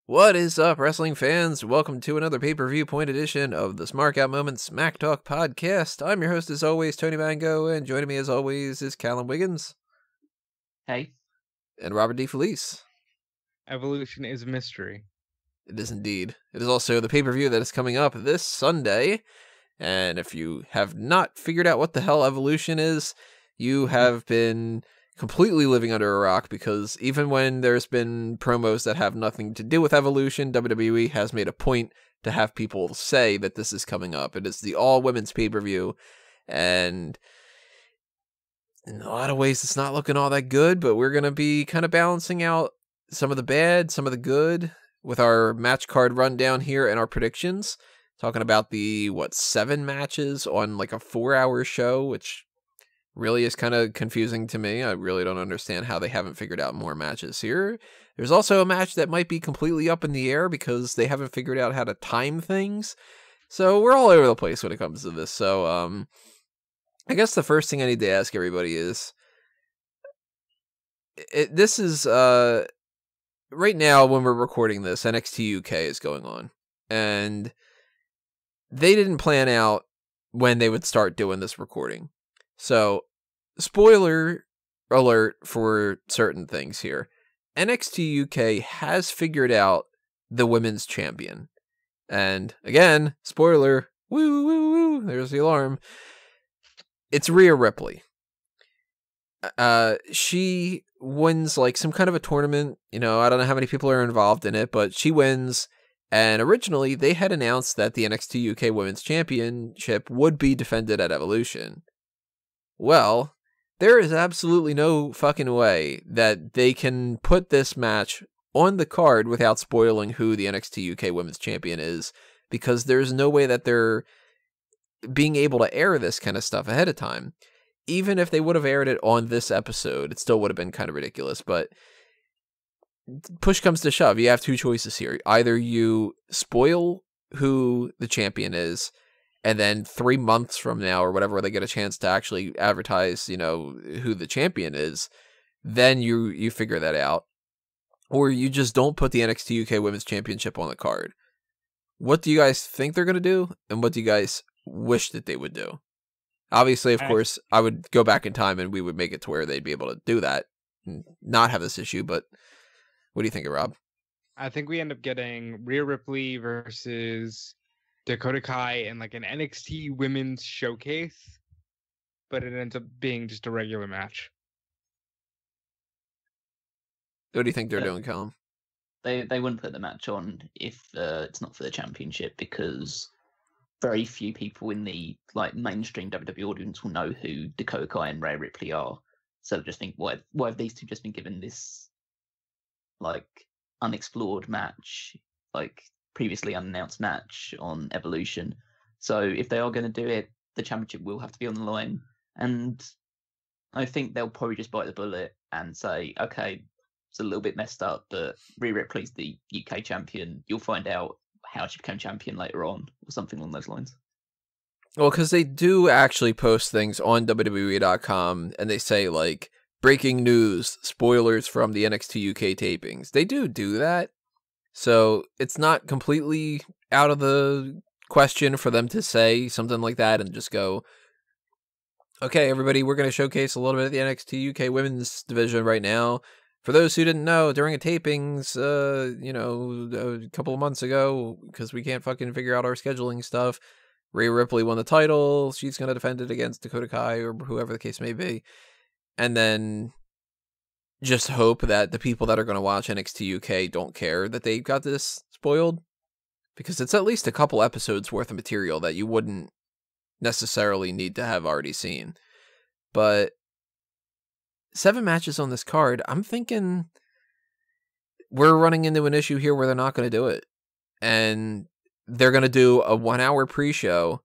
What is up, wrestling fans? Welcome to another Pay-Per-Viewpoint edition of the Smark Out Moment Smack Talk podcast. I'm your host, as always, Tony Mango, and joining me, as always, is Callum Wiggins. Hey. And Robert D. Felice. Evolution is a mystery. It is indeed. It is also the pay-per-view that is coming up this Sunday, and if you have not figured out what the hell Evolution is, you have been completely living under a rock, because even when there's been promos that have nothing to do with Evolution, WWE has made a point to have people say that this is coming up. It is the all-women's pay-per-view, and in a lot of ways it's not looking all that good, but we're going to be kind of balancing out some of the bad, some of the good, with our match card rundown here and our predictions. Talking about the, 7 matches on like a 4-hour show, which really is kind of confusing to me. I really don't understand how they haven't figured out more matches here. There's also a match that might be completely up in the air because they haven't figured out how to time things. So we're all over the place when it comes to this. So I guess the first thing I need to ask everybody is, this is right now when we're recording this, NXT UK is going on, and they didn't plan out when they would start doing this recording. So, spoiler alert for certain things here. NXT UK has figured out the women's champion. And again, spoiler, woo, woo, woo, there's the alarm. It's Rhea Ripley. She wins like some kind of a tournament. I don't know how many people are involved in it, but she wins. And originally, they had announced that the NXT UK Women's Championship would be defended at Evolution. Well, there is absolutely no fucking way that they can put this match on the card without spoiling who the NXT UK Women's Champion is, because there's no way that they're being able to air this kind of stuff ahead of time. Even if they would have aired it on this episode, it still would have been kind of ridiculous, but push comes to shove. You have two choices here. Either you spoil who the champion is, and then 3 months from now or whatever, they get a chance to actually advertise, who the champion is, then you figure that out. Or you just don't put the NXT UK Women's Championship on the card. What do you guys think they're going to do? And what do you guys wish that they would do? Obviously, of course, I would go back in time and we would make it to where they'd be able to do that and not have this issue. But what do you think, Rob? I think we end up getting Rhea Ripley versus Dakota Kai in like an NXT Women's Showcase, but it ends up being just a regular match. What do you think they're doing, Callum? They wouldn't put the match on if it's not for the championship, because very few people in the mainstream WWE audience will know who Dakota Kai and Rhea Ripley are. So just think, why have these two just been given this unexplored match, previously unannounced match on Evolution? So if they are going to do it, the championship will have to be on the line. And I think they'll probably just bite the bullet and say, okay, it's a little bit messed up, but Rhea Ripley's the UK champion. You'll find out how she became champion later on, or something along those lines. Well, because they do actually post things on WWE.com, and they say, breaking news, spoilers from the NXT UK tapings. They do that. So it's not completely out of the question for them to say something like that and just go, okay, everybody, we're going to showcase a little bit of the NXT UK women's division right now. For those who didn't know, during a tapings, a couple of months ago, because we can't fucking figure out our scheduling stuff, Rhea Ripley won the title. She's going to defend it against Dakota Kai or whoever the case may be. And then just hope that the people that are going to watch NXT UK don't care that they got this spoiled, because it's at least a couple episodes worth of material that you wouldn't necessarily need to have already seen. But 7 matches on this card, I'm thinking we're running into an issue here where they're not going to do it. And they're going to do a 1-hour pre-show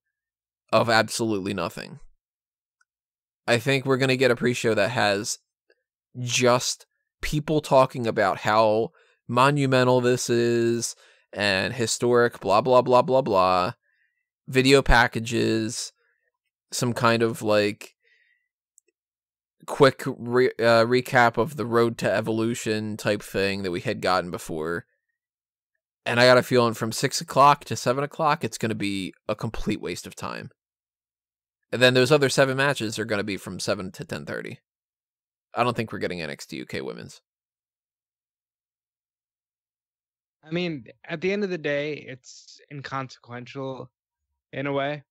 of absolutely nothing. I think we're going to get a pre-show that has just people talking about how monumental this is and historic, blah, blah, blah, blah, blah. Video packages, some kind of quick recap of the Road to Evolution type thing that we had gotten before. And I got a feeling from 6 o'clock to 7 o'clock, it's going to be a complete waste of time. And then those other 7 matches are going to be from 7 to 10:30. I don't think we're getting NXT UK Women's. I mean, at the end of the day, it's inconsequential in a way.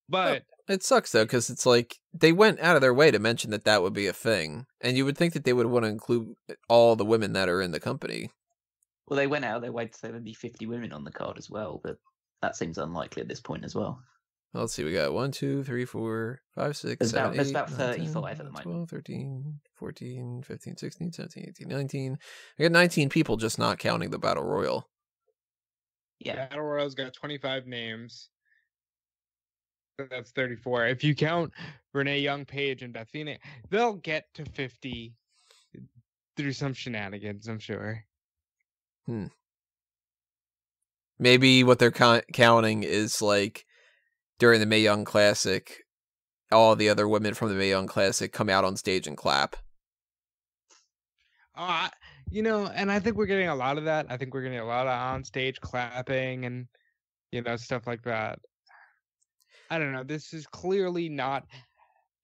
But it sucks, though, because it's like they went out of their way to mention that would be a thing. And you would think that they would want to include all the women that are in the company. Well, they went out of their way to say there'd be 50 women on the card as well, but that seems unlikely at this point as well. Well, let's see. We got 1, 2, 3, 4, 5, 6, 7, 8, there's about 9, 35 10, at the moment. 12, 13, 14, 15, 16, 17, 18, 19. I got 19 people, just not counting the Battle Royal. Yeah. Battle Royal's got 25 names. That's 34. If you count Renee Young, Paige, and Beth Phoenix, they'll get to 50 through some shenanigans, I'm sure. Maybe what they're counting is like during the Mae Young Classic, all the other women from the Mae Young Classic come out on stage and clap. And I think we're getting a lot of that. I think we're getting a lot of on-stage clapping and, stuff like that. I don't know. This is clearly not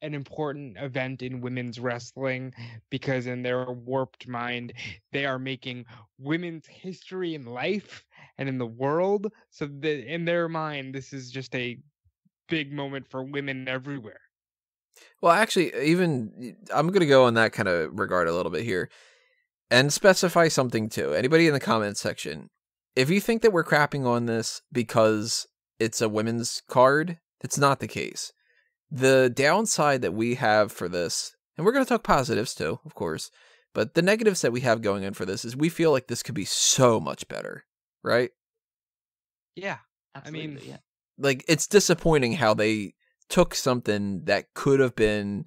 an important event in women's wrestling because in their warped mind, they are making women's history in life and in the world. So that in their mind, this is just a big moment for women everywhere. Well, actually, even I'm going to go in that kind of regard a little bit here and specify something too. Anybody in the comments section, if you think that we're crapping on this because it's a women's card, it's not the case. The downside that we have for this, and we're going to talk positives too, of course, but the negatives that we have going in for this is we feel like this could be so much better, right? Yeah. Absolutely, yeah. Like, it's disappointing how they took something that could have been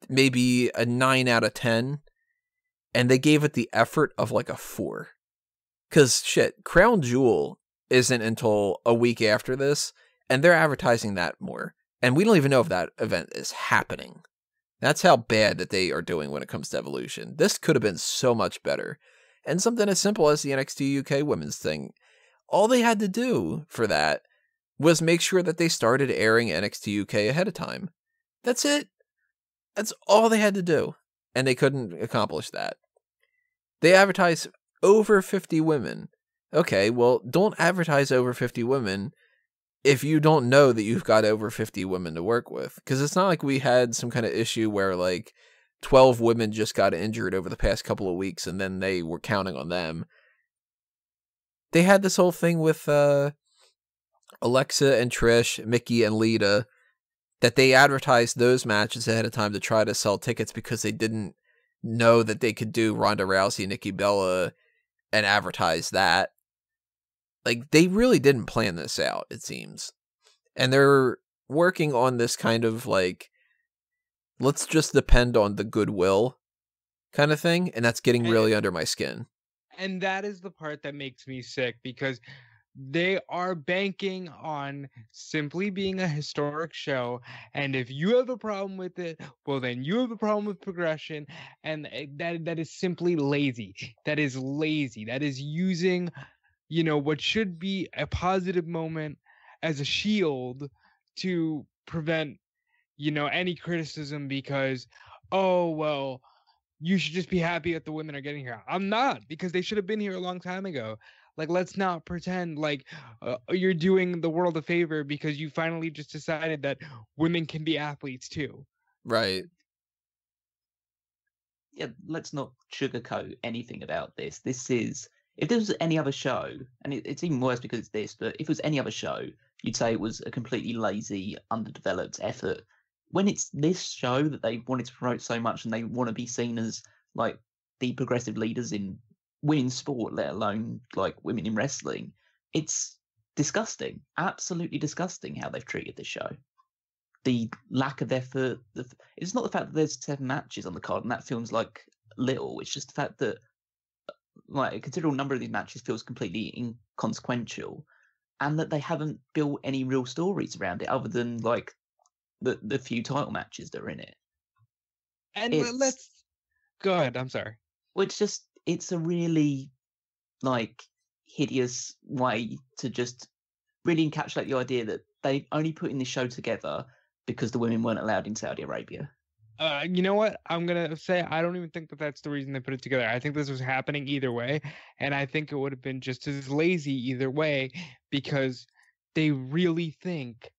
maybe a 9 out of 10, and they gave it the effort of like a 4. Because, Crown Jewel isn't until a week after this, and they're advertising that more. And we don't even know if that event is happening. That's how bad that they are doing when it comes to Evolution. This could have been so much better. And something as simple as the NXT UK women's thing. All they had to do for that was make sure that they started airing NXT UK ahead of time. That's it. That's all they had to do. And they couldn't accomplish that. They advertise over 50 women. Okay, well, don't advertise over 50 women if you don't know that you've got over 50 women to work with. Because it's not like we had some kind of issue where, like, 12 women just got injured over the past couple of weeks and then they were counting on them. They had this whole thing with Alexa and Trish, Mickie and Lita, that they advertised those matches ahead of time to try to sell tickets because they didn't know that they could do Ronda Rousey, Nikki Bella, and advertise that. Like, they really didn't plan this out, it seems. And they're working on this kind of, like, let's just depend on the goodwill kind of thing, and that's getting really under my skin. And that is the part that makes me sick, because they are banking on simply being a historic show, and if you have a problem with it, well, then you have a problem with progression, and that is simply lazy. That is lazy. That is using, what should be a positive moment as a shield to prevent, any criticism because, oh, well, you should just be happy that the women are getting here. I'm not, because they should have been here a long time ago. Like, let's not pretend like you're doing the world a favor because you finally just decided that women can be athletes too. Right. Yeah, let's not sugarcoat anything about this. This is, if there was any other show, and it's even worse because it's this, but if it was any other show, you'd say it was a completely lazy, underdeveloped effort. When it's this show that they wanted to promote so much and they want to be seen as, like, the progressive leaders in women's sport, let alone, like, women in wrestling, it's disgusting. Absolutely disgusting how they've treated this show. The lack of effort. It's not the fact that there's 7 matches on the card and that feels like little. It's just the fact that, like, a considerable number of these matches feels completely inconsequential, and that they haven't built any real stories around it other than, like, the few title matches that are in it. And let's go ahead. I'm sorry. Well, it's a really like hideous way to just really encapsulate the idea that they only put in this show together because the women weren't allowed in Saudi Arabia. You know what? I'm going to say I don't even think that that's the reason they put it together. I think this was happening either way, and I think it would have been just as lazy either way because they really think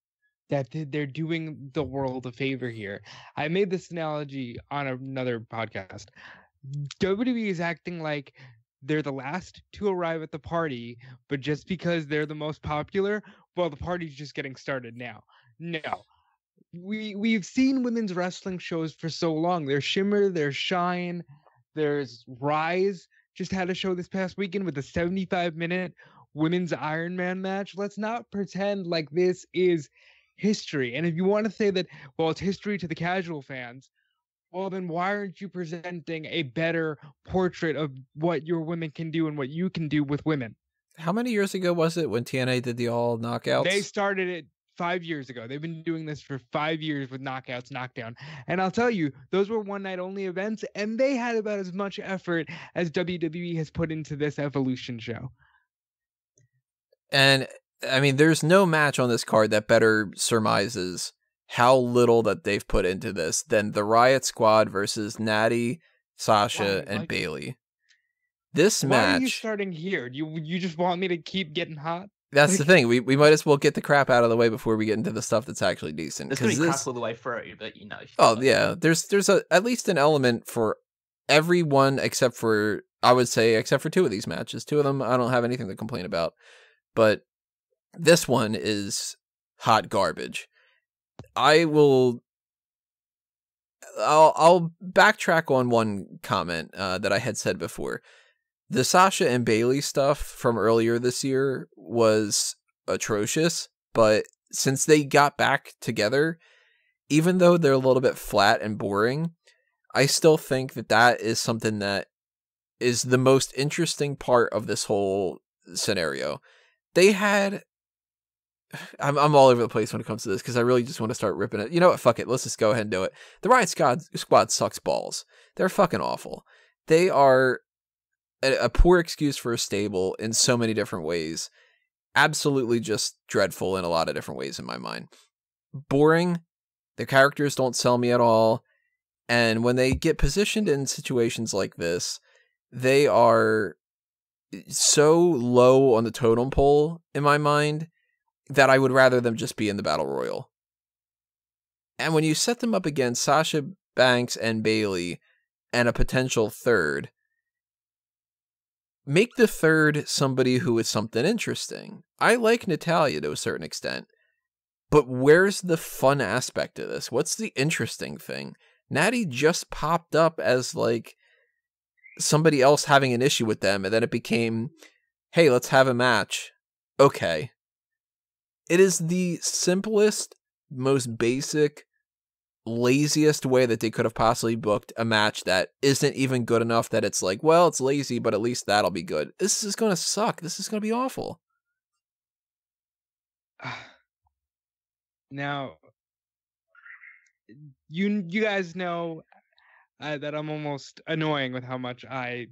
that they're doing the world a favor here. I made this analogy on another podcast. WWE is acting like they're the last to arrive at the party, but just because they're the most popular, well, the party's just getting started now. No. We've seen women's wrestling shows for so long. There's Shimmer, there's Shine, there's Rise. Just had a show this past weekend with a 75-minute women's Iron Man match. Let's not pretend like this is history. And if you want to say that, well, it's history to the casual fans, well, then why aren't you presenting a better portrait of what your women can do and what you can do with women? How many years ago was it when TNA did the all knockouts? They started it 5 years ago. They've been doing this for 5 years with knockouts, knockdown. And I'll tell you, those were one night only events, and they had about as much effort as WWE has put into this Evolution show. And I mean, there's no match on this card that better surmises how little that they've put into this than the Riott Squad versus Natty, Sasha, and Bayley. This match. Why are you starting here? You just want me to keep getting hot? That's the thing. We might as well get the crap out of the way before we get into the stuff that's actually decent. There's going to be crap all the way through, but you know. Oh yeah, there's at least an element for everyone except for, I would say, except for two of these matches. Two of them I don't have anything to complain about, but this one is hot garbage. I'll backtrack on one comment that I had said before. The Sasha and Bayley stuff from earlier this year was atrocious, but since they got back together, even though they're a little bit flat and boring, I still think that that is something that is the most interesting part of this whole scenario. They had... I'm all over the place when it comes to this because I really just want to start ripping it. You know what? Fuck it. Let's just go ahead and do it. The Riott Squad sucks balls. They're fucking awful. They are a poor excuse for a stable in so many different ways. Absolutely just dreadful in a lot of different ways in my mind. Boring. The characters don't sell me at all. And when they get positioned in situations like this, they are so low on the totem pole in my mind that I would rather them just be in the Battle Royal. And when you set them up against Sasha Banks and Bayley and a potential third, make the third somebody who is something interesting. I like Natalya to a certain extent, but where's the fun aspect of this? What's the interesting thing? Natty just popped up as like somebody else having an issue with them, and then it became, hey, let's have a match. Okay. It is the simplest, most basic, laziest way that they could have possibly booked a match that isn't even good enough that it's like, well, it's lazy, but at least that'll be good. This is going to suck. This is going to be awful. Now, you guys know that I'm almost annoying with how much I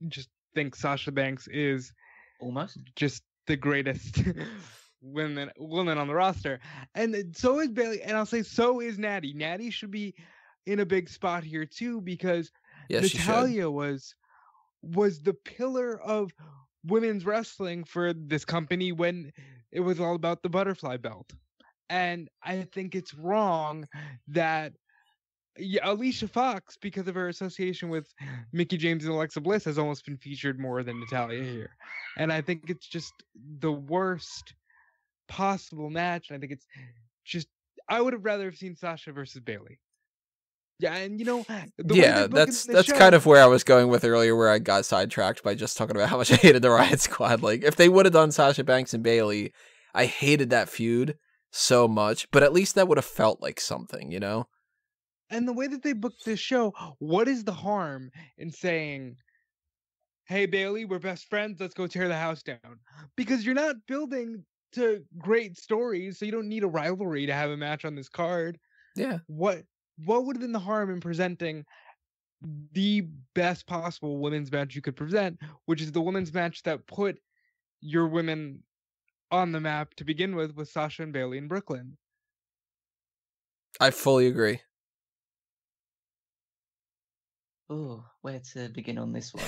just think Sasha Banks is almost just the greatest woman on the roster, and so is Bayley, and I'll say so is Natty. Natty should be in a big spot here too because Natalya was the pillar of women's wrestling for this company when it was all about the butterfly belt, and I think it's wrong that Alicia Fox, because of her association with Mickie James and Alexa Bliss, has almost been featured more than Natalya here, and I think it's just the worst possible match. And I think it's just, I would have rather have seen Sasha versus Bayley. Yeah, and you know, that's kind of where I was going with earlier, where I got sidetracked by just talking about how much I hated the Riott Squad. Like, if they would have done Sasha Banks and Bayley, I hated that feud so much, but at least that would have felt like something, you know? And the way that they booked this show, what is the harm in saying, hey Bayley, we're best friends, let's go tear the house down? Because you're not building to great stories, so you don't need a rivalry to have a match on this card. Yeah. What would have been the harm in presenting the best possible women's match you could present, which is the women's match that put your women on the map to begin with Sasha and Bayley in Brooklyn. I fully agree. Oh, where to begin on this one?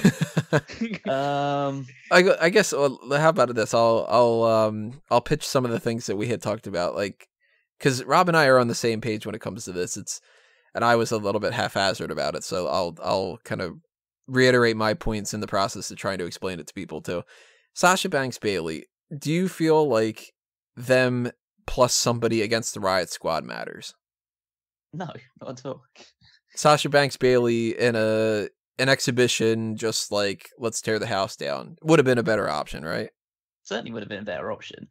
I guess. Well, how about this? I'll pitch some of the things that we had talked about, like, because Rob and I are on the same page when it comes to this. And I was a little bit haphazard about it, so I'll kind of reiterate my points in the process of trying to explain it to people too. Sasha Banks Bayley, do you feel like them plus somebody against the Riott Squad matters? No, not at all. Sasha Banks Bayley in an exhibition, just like, let's tear the house down, would have been a better option, right? Certainly would have been a better option.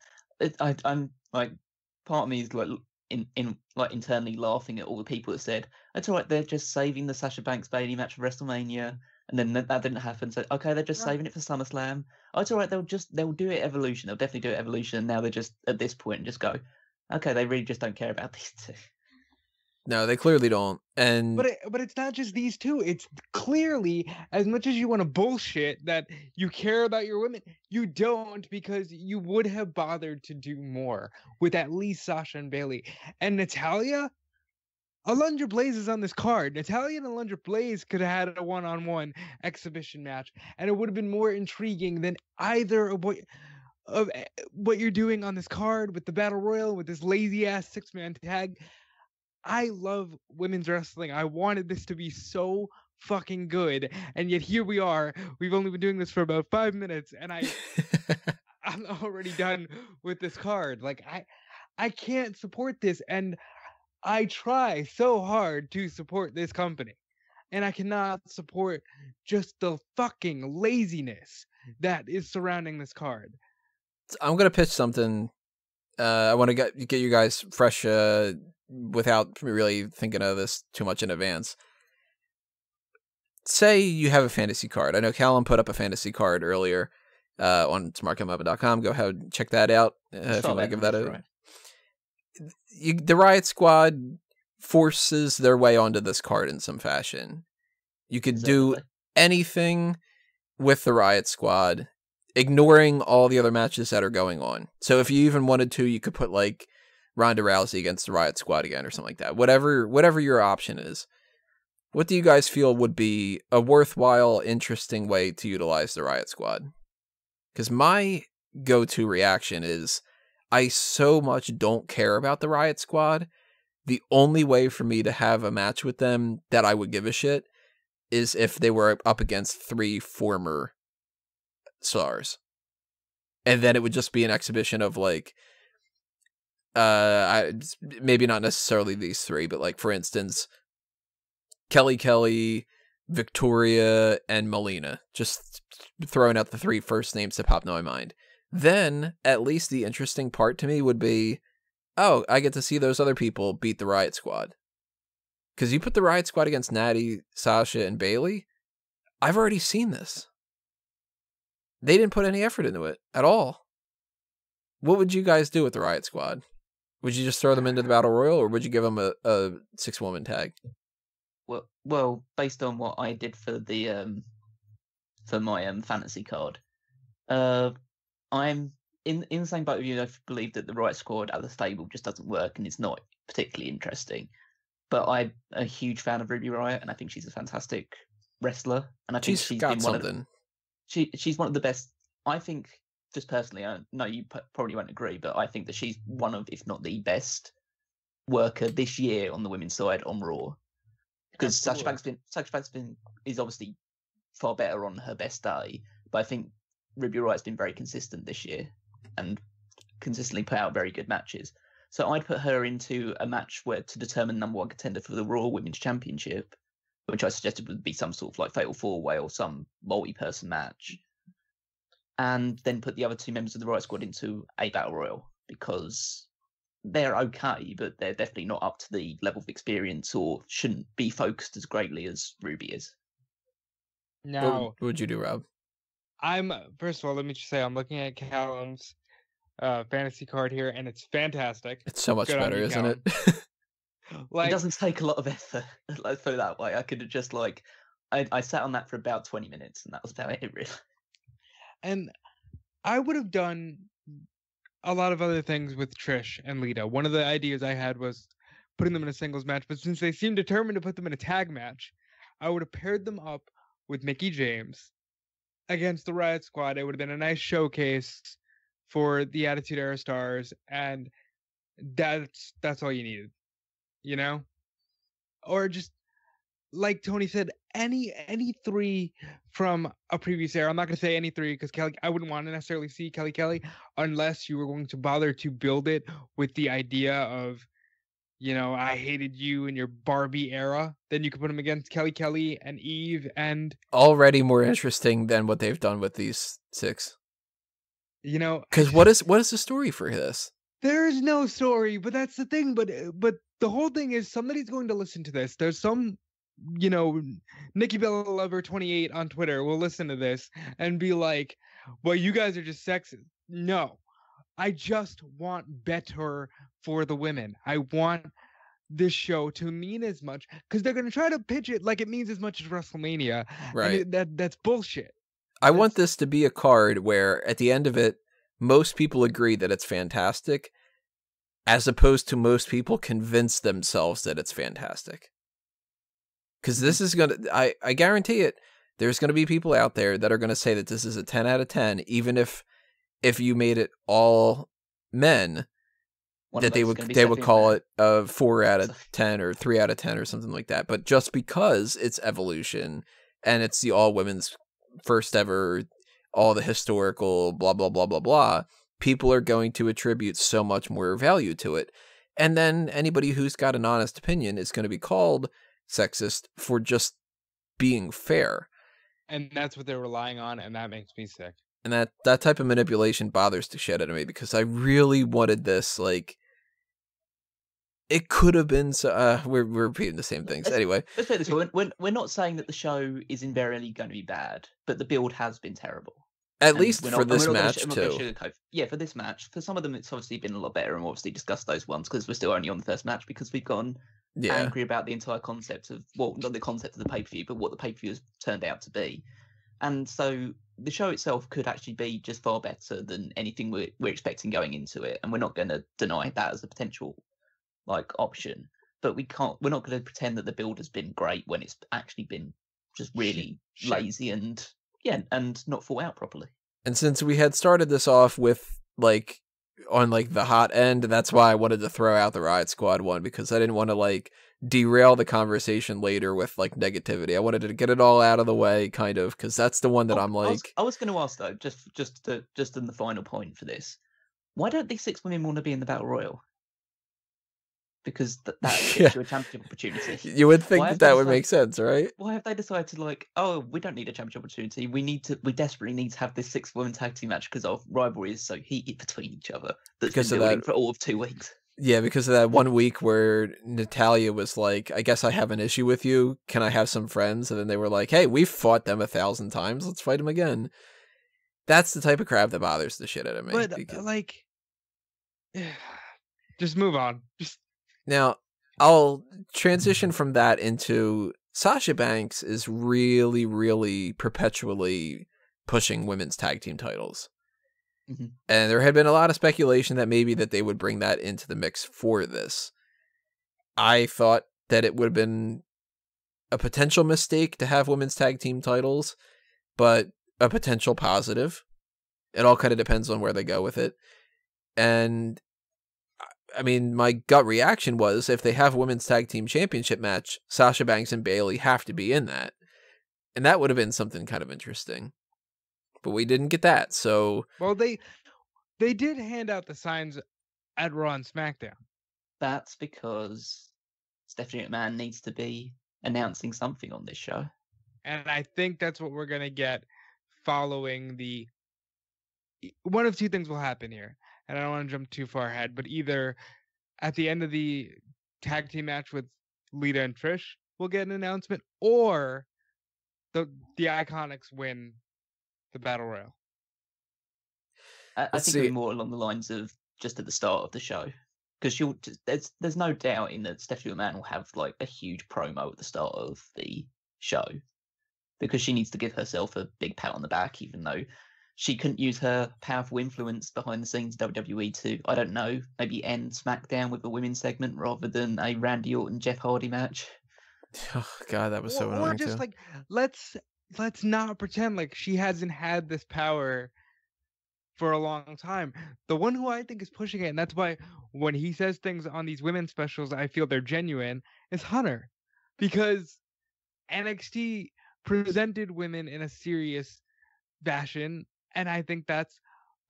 I'm like, part of me is like like internally laughing at all the people that said it's all right, they're just saving the Sasha Banks Bayley match for WrestleMania, and then that didn't happen. So okay, they're just saving it for SummerSlam. Oh, it's all right, they'll do it Evolution. They'll definitely do it Evolution. And now they're just at this point just go, okay, they really just don't care about these two. No, they clearly don't. And but it's not just these two. It's clearly, as much as you want to bullshit that you care about your women, you don't, because you would have bothered to do more with at least Sasha and Bayley. And Natalya, Alundra Blaze is on this card. Natalya and Alundra Blaze could have had a one-on-one exhibition match, and it would have been more intriguing than either of what you're doing on this card with the Battle Royal, with this lazy-ass six-man tag. I love women's wrestling. I wanted this to be so fucking good, and yet here we are. We've only been doing this for about 5 minutes, and I'm already done with this card. Like, I can't support this, and I try so hard to support this company, and I cannot support just the fucking laziness that is surrounding this card. I'm gonna pitch something. I want to get you guys fresh, without really thinking of this too much in advance. Say you have a fantasy card. I know Callum put up a fantasy card earlier on smark.com. Go ahead and check that out if you want to give that a... Right. The Riott Squad forces their way onto this card in some fashion. You could do anything with the Riott Squad, ignoring all the other matches that are going on. So if you even wanted to, you could put like Ronda Rousey against the Riott Squad again or something like that. Whatever your option is. What do you guys feel would be a worthwhile, interesting way to utilize the Riott Squad? Because my go-to reaction is, I so much don't care about the Riott Squad. The only way for me to have a match with them that I would give a shit is if they were up against 3 former stars. And then it would just be an exhibition of like, maybe not necessarily these 3, but like, for instance, Kelly, Victoria, and Melina. Just throwing out the 3 first names that popped in my mind. Then, at least the interesting part to me would be, oh, I get to see those other people beat the Riott Squad. Because you put the Riott Squad against Natty, Sasha, and Bayley, I've already seen this. They didn't put any effort into it at all. What would you guys do with the Riott Squad? Would you just throw them into the Battle Royal, or would you give them a 6-woman tag? Well, based on what I did for the for my fantasy card, I'm in the same boat with you. I believe that the Riott Squad as a stable just doesn't work, and it's not particularly interesting. But I'm a huge fan of Ruby Riott, and I think she's a fantastic wrestler. And I think she's got been something. She's one of the best. I think, just personally, I know you probably won't agree, but I think that she's one of, if not the best worker this year on the women's side on Raw. Because Sasha Banks is obviously far better on her best day, but I think Ruby Riott's been very consistent this year and consistently put out very good matches. So I'd put her into a match where to determine number 1 contender for the Raw Women's Championship, which I suggested would be some sort of like Fatal 4-Way or some multi-person match, and then put the other 2 members of the Riott Squad into a Battle Royal, because they're okay, but they're definitely not up to the level of experience or shouldn't be focused as greatly as Ruby is. Now, what would you do, Rob? First of all, let me just say, I'm looking at Callum's fantasy card here, and it's fantastic. It's so much better, isn't it? It doesn't take a lot of effort. Let's put it that way. I could have just like I sat on that for about 20 minutes, and that was about it, really. And I would have done a lot of other things with Trish and Lita. One of the ideas I had was putting them in a singles match, but since they seemed determined to put them in a tag match, I would have paired them up with Mickie James against the Riott Squad. It would have been a nice showcase for the Attitude Era stars, and that's all you needed, you know? Or just like Tony said, any three from a previous era. I'm not going to say any three because Kelly, I wouldn't want to necessarily see Kelly unless you were going to bother to build it with the idea of, you know, I hated you in your Barbie era. Then you could put them against Kelly and Eve, and already more interesting than what they've done with these 6. You know, because what is the story for this? There's no story, but that's the thing. But the whole thing is somebody's going to listen to this. There's some, you know, Nikki Bella Lover 28 on Twitter will listen to this and be like, well, you guys are just sexist. No, I just want better for the women. I want this show to mean as much, because they're going to try to pitch it like it means as much as WrestleMania. Right. And that's bullshit. I want this to be a card where at the end of it, most people agree that it's fantastic, as opposed to most people convince themselves that it's fantastic. Because this is going to, I guarantee it, there's going to be people out there that are going to say that this is a 10 out of 10, even if you made it all men, that they would call it a 4 out of 10 or 3 out of 10 or something like that. But just because it's Evolution and it's the all women's first ever, all the historical blah blah blah blah blah, people are going to attribute so much more value to it, and then anybody who's got an honest opinion is going to be called sexist for just being fair. And that's what they're relying on, and that makes me sick. And that type of manipulation bothers the shit out of me, because I really wanted this, like, it could have been so. We're repeating the same things anyway. Let's put it this way: we're not saying that the show is invariably going to be bad, but the build has been terrible. At least for this match too. Yeah, for this match. For some of them, it's obviously been a lot better, and we'll obviously discuss those ones because we're still only on the first match, because we've gone angry about the entire concept of, well, not the concept of the pay-per-view, but what the pay-per-view has turned out to be. And so the show itself could actually be just far better than anything we're expecting going into it, and we're not going to deny that as a potential option. But we're not going to pretend that the build has been great when it's actually been just really lazy and not thought out properly. And since we had started this off with on the hot end, that's why I wanted to throw out the Riott Squad one, because I didn't want to derail the conversation later with negativity. I wanted to get it all out of the way, kind of, because that's the one that I was going to ask though, just in the final point for this, why don't these 6 women want to be in the Battle Royal? Because that gives you a championship opportunity. You would think that would make sense, right? Why have they decided to we don't need a championship opportunity. We desperately need to have this 6-woman tag team match because our rivalry is so heated between each other that's been building for all of 2 weeks. Yeah, because of that 1 week where Natalya was like, I guess I have an issue with you. Can I have some friends? And then they were like, hey, we've fought them 1,000 times. Let's fight them again. That's the type of crap that bothers the shit out of me. But just move on. Now, I'll transition from that into Sasha Banks is really, really perpetually pushing women's tag team titles. Mm-hmm. And there had been a lot of speculation that maybe that they would bring that into the mix for this. I thought that it would have been a potential mistake to have women's tag team titles, but a potential positive. It all kind of depends on where they go with it. And I mean, my gut reaction was, if they have a women's tag team championship match, Sasha Banks and Bayley have to be in that. And that would have been something kind of interesting. But we didn't get that, so... Well, they did hand out the signs at Raw and SmackDown. That's because Stephanie McMahon needs to be announcing something on this show. And I think that's what we're going to get following the... One of 2 things will happen here. And I don't want to jump too far ahead, but either at the end of the tag team match with Lita and Trish, we'll get an announcement, or the Iconics win the Battle Royal. I think it'll be more along the lines of just at the start of the show, because there's no doubt in that Stephanie McMahon will have a huge promo at the start of the show, because she needs to give herself a big pat on the back, even though she couldn't use her powerful influence behind the scenes WWE to, I don't know, maybe end SmackDown with a women's segment rather than a Randy Orton Jeff Hardy match. Oh God, that was so annoying Or just too. like let's not pretend like she hasn't had this power for a long time. The one who I think is pushing it, and that's why when he says things on these women's specials, I feel they're genuine, is Hunter. Because NXT presented women in a serious fashion, and I think that's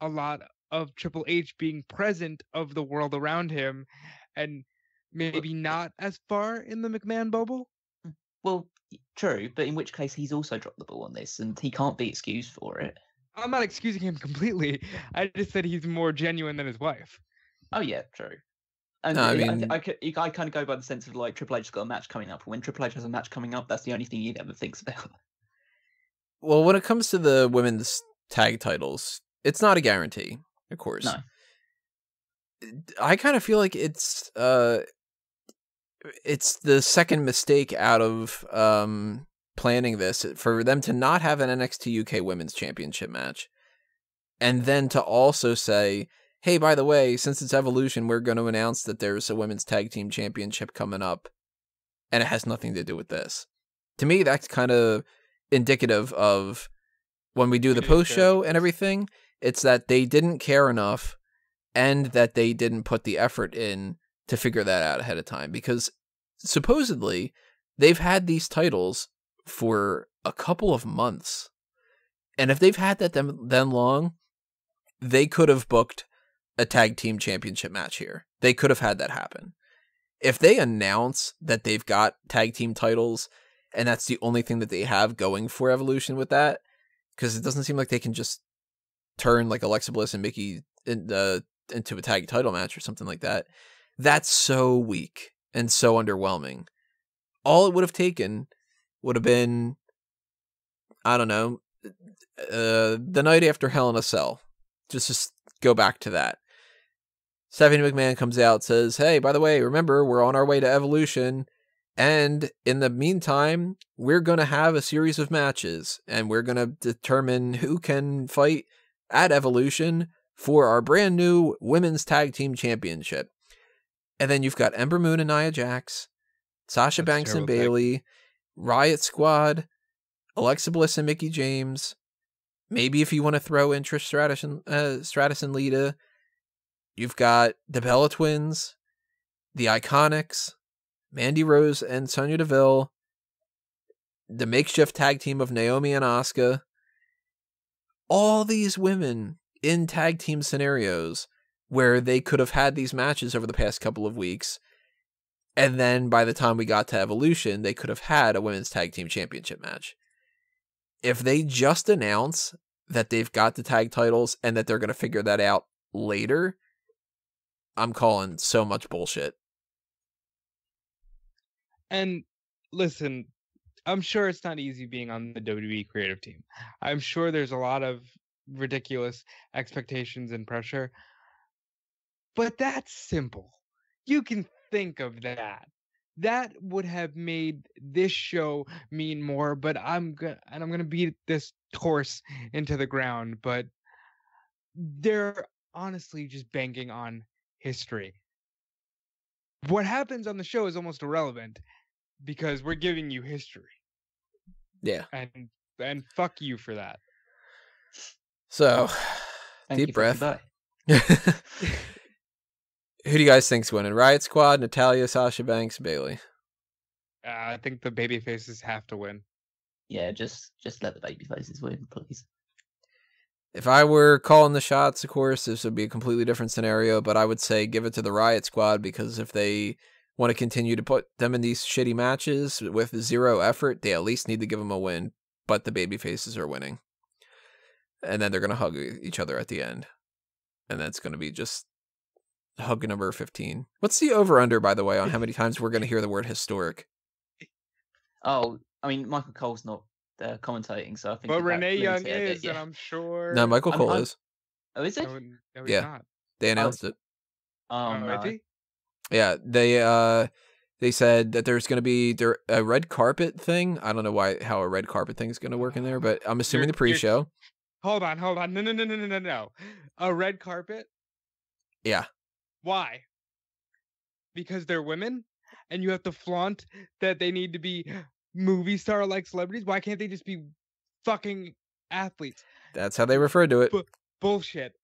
a lot of Triple H being present of the world around him, and maybe not as far in the McMahon bubble. Well, true, but in which case he's also dropped the ball on this, and he can't be excused for it. I'm not excusing him completely. I just said he's more genuine than his wife. Oh yeah, true. And No, I mean- I kind of go by the sense of like Triple H's got a match coming up. When Triple H has a match coming up, that's the only thing he ever thinks about. Well, when it comes to the women's tag titles, it's not a guarantee, of course. No. I kind of feel like it's the second mistake out of planning this for them to not have an NXT UK Women's Championship match, and then to also say, hey, by the way, since it's Evolution, we're going to announce that there's a Women's Tag Team Championship coming up, and it has nothing to do with this. To me, that's kind of indicative of when we do the post-show and everything, it's that they didn't care enough and that they didn't put the effort in to figure that out ahead of time, because supposedly they've had these titles for a couple of months. And if they've had that then long, they could have booked a tag team championship match here. They could have had that happen. If they announce that they've got tag team titles and that's the only thing that they have going for Evolution with that, because it doesn't seem like they can just turn like Alexa Bliss and Mickie into a tag title match or something like that. That's so weak and so underwhelming. All it would have taken would have been, I don't know, the night after Hell in a Cell. Just go back to that. Stephanie McMahon comes out, says, hey, by the way, remember, we're on our way to Evolution. And in the meantime, we're going to have a series of matches. And we're going to determine who can fight at Evolution for our brand new Women's Tag Team Championship. And then you've got Ember Moon and Nia Jax, Sasha Banks and Bayley, Riott Squad, Alexa Bliss and Mickie James. Maybe if you want to throw in Trish Stratus and Lita, you've got the Bella Twins, the Iconics, Mandy Rose and Sonya Deville, the makeshift tag team of Naomi and Asuka. All these women in tag team scenarios where they could have had these matches over the past couple of weeks. And then by the time we got to Evolution, they could have had a women's tag team championship match. If they just announce that they've got the tag titles and that they're going to figure that out later, I'm calling so much bullshit. And listen, I'm sure it's not easy being on the WWE creative team. I'm sure there's a lot of ridiculous expectations and pressure. But that's simple. You can think of that. That would have made this show mean more, but I'm gonna beat this horse into the ground, but they're honestly just banking on history. What happens on the show is almost irrelevant because we're giving you history. Yeah. And fuck you for that. So, deep breath. Who do you guys think's winning? Riott Squad, Natalya, Sasha Banks, Bayley. I think the baby faces have to win. Yeah, just let the baby faces win, please. If I were calling the shots, of course, this would be a completely different scenario, but I would say give it to the Riott Squad, because if they want to continue to put them in these shitty matches with zero effort, they at least need to give them a win, but the baby faces are winning. And then they're going to hug each other at the end. And that's going to be just hug number 15. What's the over-under, by the way, on how many times we're going to hear the word historic? Oh, I mean, Michael Cole's not commentating, so I think. But Renee Young is, and I'm sure. No, Michael Cole is. Oh, is it? No, yeah, not. They announced it. Oh, no. Is he? Yeah, they They said that there's going to be a red carpet thing. I don't know how a red carpet thing is going to work in there, but I'm assuming the pre-show. Hold on. No. A red carpet? Yeah. Why? Because they're women, and you have to flaunt that they need to be movie star like celebrities. Why can't they just be fucking athletes? That's how they referred to it. Bullshit.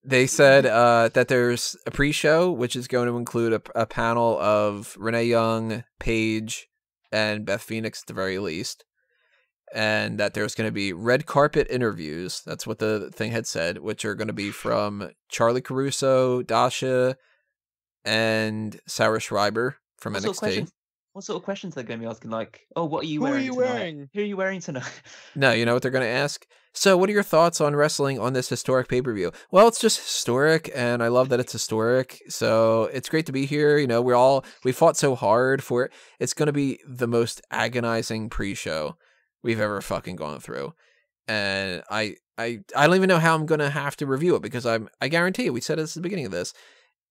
They said that there's a pre-show, which is going to include a panel of Renee Young, Paige, and Beth Phoenix at the very least. And that there's going to be red carpet interviews. That's what the thing had said, which are going to be from Charlie Caruso, Dasha, and Sarah Schreiber from NXT. What sort of questions are they going to be asking? Like, oh, what are you wearing tonight? Who are you wearing tonight? No, you know what they're going to ask? So what are your thoughts on wrestling on this historic pay-per-view? Well, it's just historic, and I love that it's historic. So it's great to be here. You know, we fought so hard for it. It's going to be the most agonizing pre-show we've ever fucking gone through. And I don't even know how I'm going to have to review it, because I guarantee you, we said this at the beginning of this,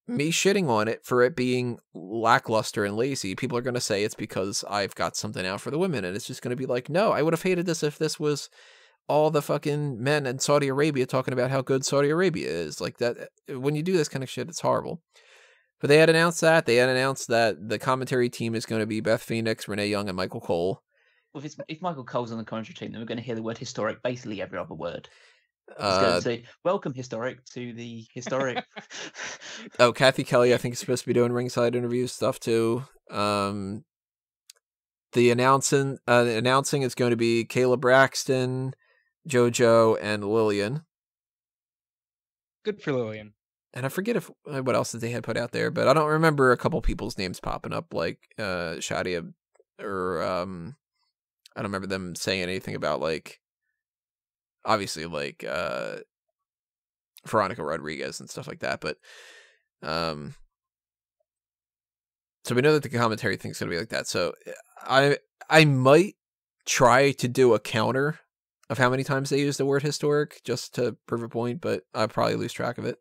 me shitting on it for it being lackluster and lazy, people are going to say it's because I've got something out for the women, and it's just going to be like, no, I would have hated this if this was all the fucking men in Saudi Arabia talking about how good Saudi Arabia is. Like that, when you do this kind of shit, it's horrible. But they had announced that. They had announced that the commentary team is going to be Beth Phoenix, Renee Young, and Michael Cole. Well, if Michael Cole's on the commentary team, then we're going to hear the word historic basically every other word. It's going to say, welcome, historic, to the historic. Oh, Kathy Kelly, I think, is supposed to be doing ringside interview stuff, too. The announcing is going to be Kayla Braxton, JoJo, and Lillian. Good for Lillian. And I forget what else that they had put out there, but I don't remember a couple people's names popping up, like Shadia, or I don't remember them saying anything about, like, obviously, like, Veronica Rodriguez and stuff like that, but, so we know that the commentary thing's going to be like that, so I might try to do a counter of how many times they use the word historic, just to prove a point, but I'll probably lose track of it.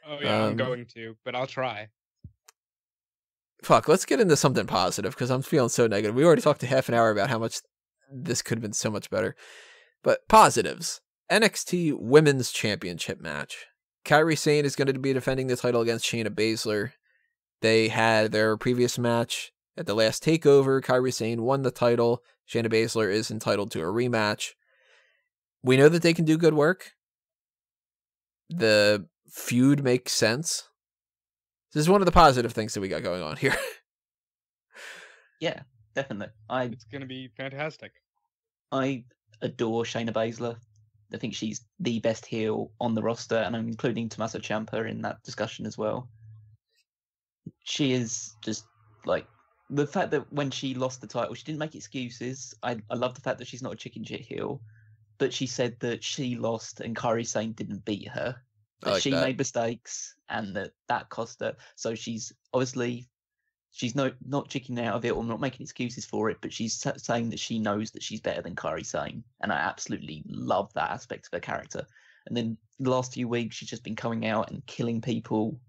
Oh, yeah, I'm going to, but I'll try. Fuck, let's get into something positive, because I'm feeling so negative. We already talked a half an hour about how much this could have been so much better. But positives. NXT Women's Championship match. Kairi Sane is going to be defending the title against Shayna Baszler. They had their previous match at the last takeover. Kairi Sane won the title. Shayna Baszler is entitled to a rematch. We know that they can do good work. The feud makes sense. This is one of the positive things that we got going on here. Yeah, definitely. It's going to be fantastic. I adore Shayna Baszler. I think she's the best heel on the roster, and I'm including Tommaso Ciampa in that discussion as well. She is just, like, the fact that when she lost the title, she didn't make excuses. I love the fact that she's not a chicken shit heel, but she said that she lost and Kairi Sane didn't beat her. That she made mistakes and that cost her. So she's obviously, she's not chickening out of it or not making excuses for it, but she's saying that she knows that she's better than Kairi Sane. And I absolutely love that aspect of her character. And then the last few weeks, she's just been coming out and killing people.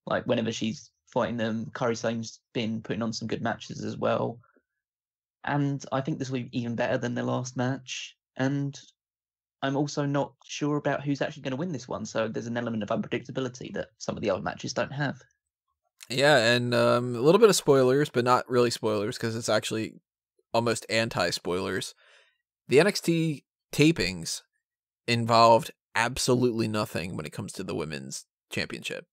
Like whenever she's fighting them, Kairi Sane's been putting on some good matches as well. And I think this will be even better than their last match. And I'm also not sure about who's actually going to win this one. So there's an element of unpredictability that some of the other matches don't have. Yeah, and a little bit of spoilers, but not really spoilers because it's actually almost anti-spoilers. The NXT tapings involved absolutely nothing when it comes to the women's championship.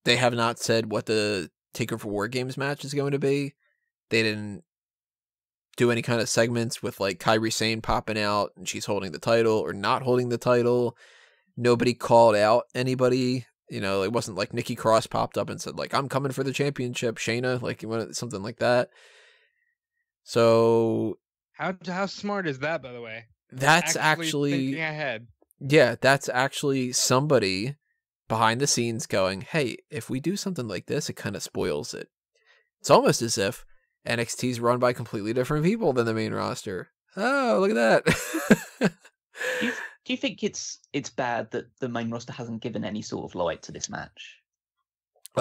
They have not said what the Takeover War Games match is going to be. They didn't do any kind of segments with like Kairi Sane popping out and she's holding the title or not holding the title. Nobody called out anybody. You know, it wasn't like Nikki Cross popped up and said like, I'm coming for the championship, Shayna, like something like that. So how smart is that, by the way? That's actually thinking ahead. Yeah, that's actually somebody behind the scenes going, hey, if we do something like this, it kind of spoils it. It's almost as if NXT's run by completely different people than the main roster. Oh, look at that. Do you think it's bad that the main roster hasn't given any sort of light to this match?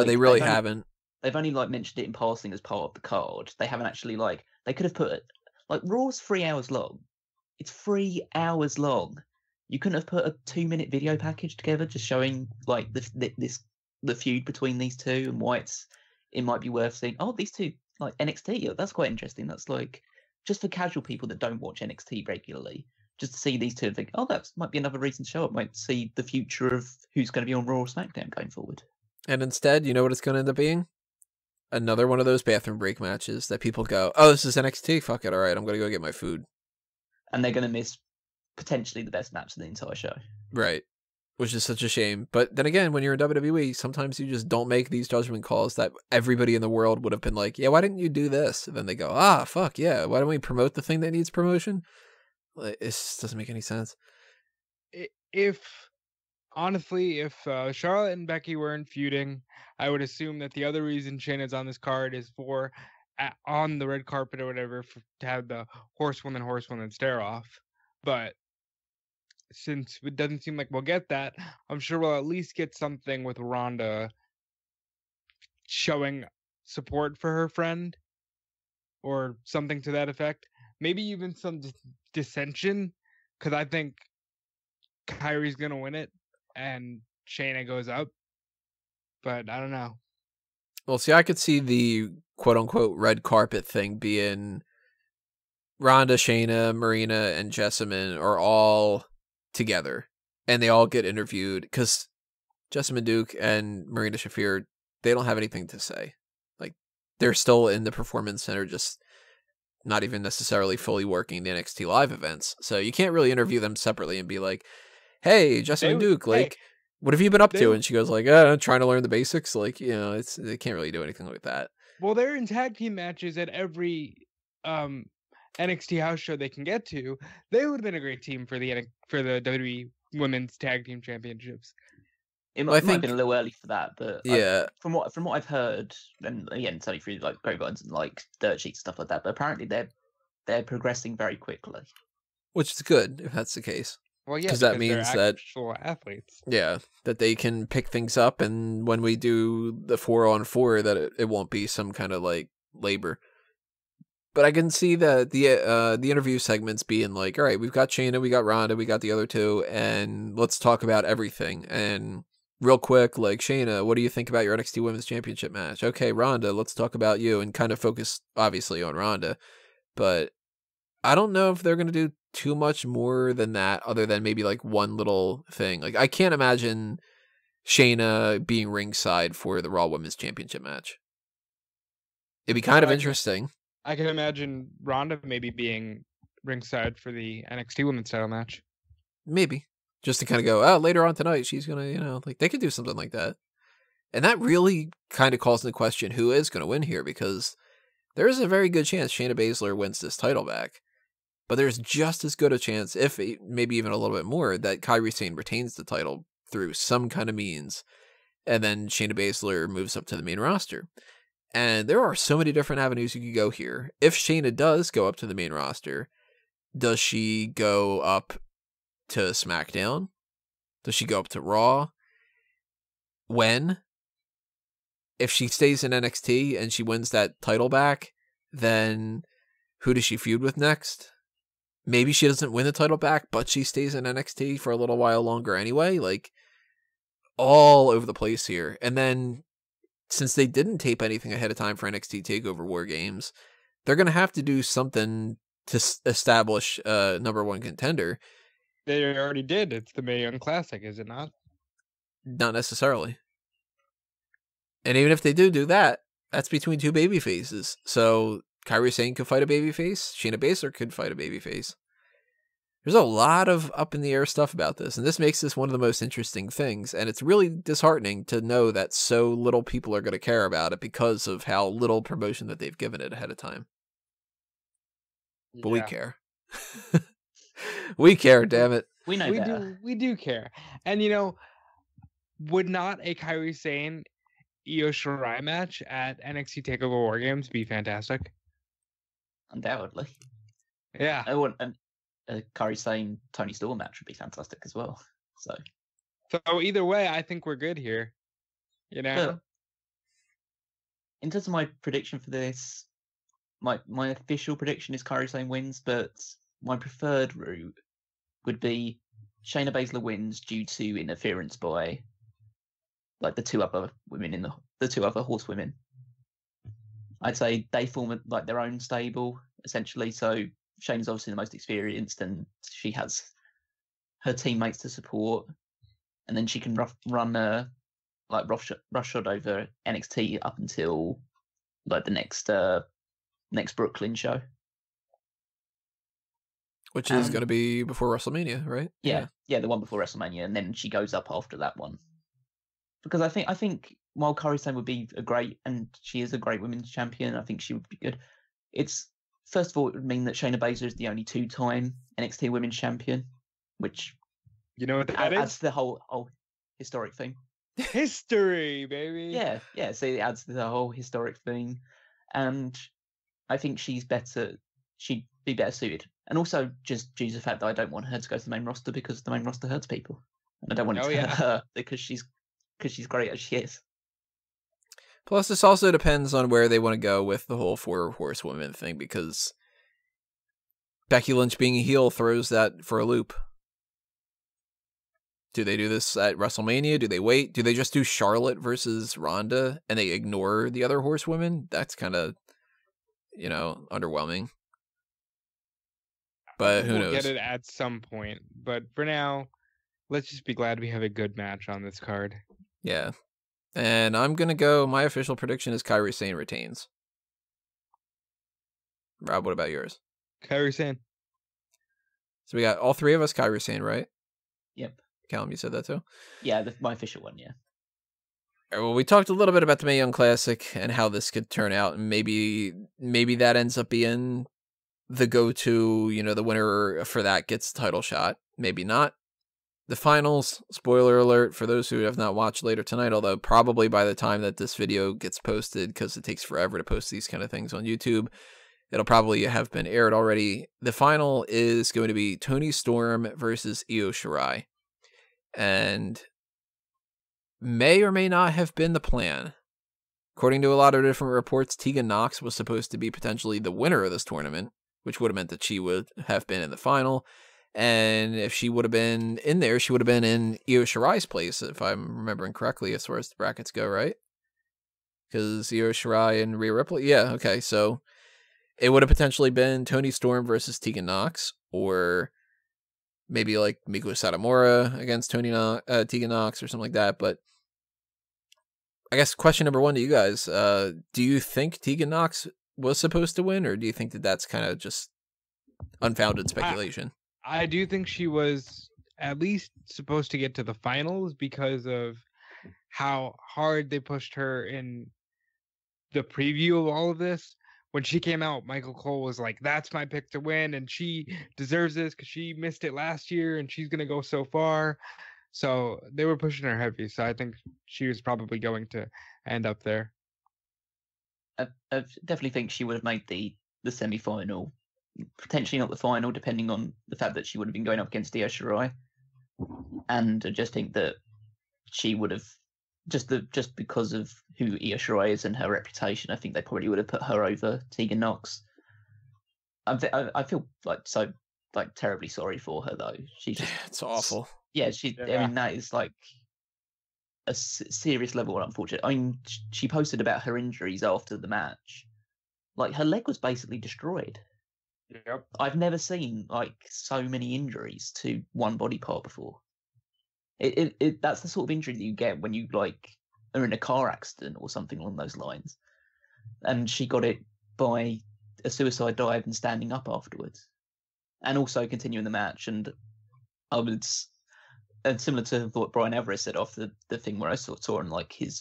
But they really haven't. They've only like mentioned it in passing as part of the card. They haven't actually like. They could have put it like Raw's 3 hours long. It's 3 hours long. You couldn't have put a 2-minute video package together just showing like the feud between these two and why it might be worth seeing. Oh, these two like NXT. That's quite interesting. That's like just for casual people that don't watch NXT regularly, just to see these two and think, oh, that might be another reason to show up. Might see the future of who's going to be on Raw or SmackDown going forward. And instead, you know what it's going to end up being? Another one of those bathroom break matches that people go, oh, this is NXT. Fuck it. All right, I'm going to go get my food. And they're going to miss potentially the best match of the entire show. Right. Which is such a shame. But then again, when you're in WWE, sometimes you just don't make these judgment calls that everybody in the world would have been like, yeah, why didn't you do this? And then they go, fuck, yeah, why don't we promote the thing that needs promotion? It just doesn't make any sense. Honestly, if Charlotte and Becky weren't feuding, I would assume that the other reason Shayna's on this card is for on the red carpet or whatever to have the horsewoman stare off. But since it doesn't seem like we'll get that, I'm sure we'll at least get something with Ronda showing support for her friend or something to that effect. Maybe even some dissension, because I think Kairi's going to win it and Shayna goes up. But I don't know. Well, see, I could see the quote-unquote red carpet thing being Ronda, Shayna, Marina, and Jessamine are all together, and they all get interviewed, because Jessamine Duke and Marina Shafir, they don't have anything to say. Like, they're still in the Performance Center, just not even necessarily fully working the NXT Live events. So you can't really interview them separately and be like, hey, Jessamine Duke, like, what have you been up to? And she goes like, trying to learn the basics. Like, you know, they can't really do anything like that. Well, they're in tag team matches at every NXT house show they can get to. They would have been a great team for the WWE Women's Tag Team Championships. It might have been a little early for that, but yeah, from what I've heard, and again, it's only through like grapevines and like dirt sheets stuff like that. But apparently they're progressing very quickly, which is good if that's the case. Well, yeah, because that means they're that actual athletes. Yeah, that they can pick things up, and when we do the 4-on-4, that it won't be some kind of like labor. But I can see that the interview segments being like, all right, we've got Shayna, we got Ronda, we got the other two, and let's talk about everything. And real quick, like, Shayna, what do you think about your NXT Women's Championship match? Okay, Ronda, let's talk about you, and kind of focus obviously on Ronda. But I don't know if they're going to do too much more than that, other than maybe like one little thing. Like, I can't imagine Shayna being ringside for the Raw Women's Championship match. It'd be kind of interesting. I can imagine Ronda maybe being ringside for the NXT Women's title match. Maybe. Just to kind of go, later on tonight, she's going to, like, they could do something like that. And that really kind of calls into question who is going to win here, because there is a very good chance Shayna Baszler wins this title back. But there's just as good a chance, if maybe even a little bit more, that Kairi Sane retains the title through some kind of means, and then Shayna Baszler moves up to the main roster. And there are so many different avenues you could go here. If Shayna does go up to the main roster, does she go up to SmackDown? Does she go up to Raw? When? If she stays in NXT and she wins that title back, then who does she feud with next? Maybe she doesn't win the title back, but she stays in NXT for a little while longer anyway. Like, all over the place here. And then, since they didn't tape anything ahead of time for NXT TakeOver War Games, they're going to have to do something to establish a number one contender. They already did. It's the Mae Young Classic, is it not? Not necessarily. And even if they do that, that's between two baby faces. So Kairi Sane could fight a babyface. Shayna Baszler could fight a babyface. There's a lot of up in the air stuff about this, and this makes this one of the most interesting things. And it's really disheartening to know that so little people are going to care about it because of how little promotion that they've given it ahead of time. But we care. We care, damn it. We know better. We do care. And you know, would not a Kairi Sane Io Shirai match at NXT TakeOver War Games be fantastic? Undoubtedly. Yeah. I want a Kairi Sane Toni Storm match would be fantastic as well. So either way, I think we're good here. You know. in terms of my prediction for this, my official prediction is Kairi Sane wins, but my preferred route would be Shayna Baszler wins due to interference by like the two other women the two other horsewomen. I'd say they form like their own stable essentially. So Shayna's obviously the most experienced, and she has her teammates to support, and then she can run like roughshod over NXT up until like the next Brooklyn show, which is going to be before WrestleMania, right? Yeah, the one before WrestleMania, and then she goes up after that one. Because I think while Kairi Sane would be and she is a great women's champion, I think she would be good. It's first of all, it would mean that Shayna Baszler is the only 2-time NXT Women's Champion, which you know what that adds is? the whole historic thing. History, baby. Yeah. So it adds to the whole historic thing, and I think she'd be better suited. And also just due to the fact that I don't want her to go to the main roster because the main roster hurts people, and I don't want it to hurt her because she's great as she is. Plus, this also depends on where they want to go with the whole 4 horsewomen thing, because Becky Lynch being a heel throws that for a loop. Do they do this at WrestleMania? Do they wait? Do they just do Charlotte versus Ronda and they ignore the other horsewomen? That's kind of, underwhelming. But who knows? We'll get it at some point. But for now, let's just be glad we have a good match on this card. Yeah. And I'm going to go, my official prediction is Kairi Sane retains. Rob, what about yours? Kairi Sane. So we got all 3 of us Kairi Sane, right? Yep. Callum, you said that too? Yeah, my official one, yeah. All right, well, we talked a little bit about the Mae Young Classic and how this could turn out, and maybe that ends up being the go-to, the winner for that gets the title shot. Maybe not. The finals, spoiler alert for those who have not watched later tonight, although probably by the time that this video gets posted, because it takes forever to post these kind of things on YouTube, it'll probably have been aired already. The final is going to be Toni Storm versus Io Shirai. And may or may not have been the plan. According to a lot of different reports, Tegan Nox was supposed to be potentially the winner of this tournament, which would have meant that she would have been in the final. And if she would have been in there, she would have been in Io Shirai's place, if I'm remembering correctly, as far as the brackets go, right? Because Io Shirai and Rhea Ripley, yeah, okay, so it would have potentially been Toni Storm versus Tegan Nox, or maybe like Miku Satomura against Tegan Nox or something like that. But I guess question number 1 to you guys, do you think Tegan Nox was supposed to win, or do you think that that's kind of just unfounded speculation? I do think she was at least supposed to get to the finals because of how hard they pushed her in the preview of all of this. When she came out, Michael Cole was like, that's my pick to win, and she deserves this because she missed it last year, and she's going to go so far. So they were pushing her heavy, so I think she was probably going to end up there. I definitely think she would have made the semi-final, potentially not the final, depending on the fact that she would have been going up against Io Shirai. And I just think that she would have, just because of who Io Shirai is and her reputation, I think they probably would have put her over Tegan Nox. I feel like terribly sorry for her though. It's awful. Yeah, I mean, that is like a serious level, unfortunate. I mean, she posted about her injuries after the match. Like, her leg was basically destroyed. Yep. I've never seen like so many injuries to one body part before. That's the sort of injury that you get when you like are in a car accident or something along those lines. And she got it by a suicide dive and standing up afterwards, and also continuing the match. And I was similar to what Brian Everett said off the thing where I saw on like his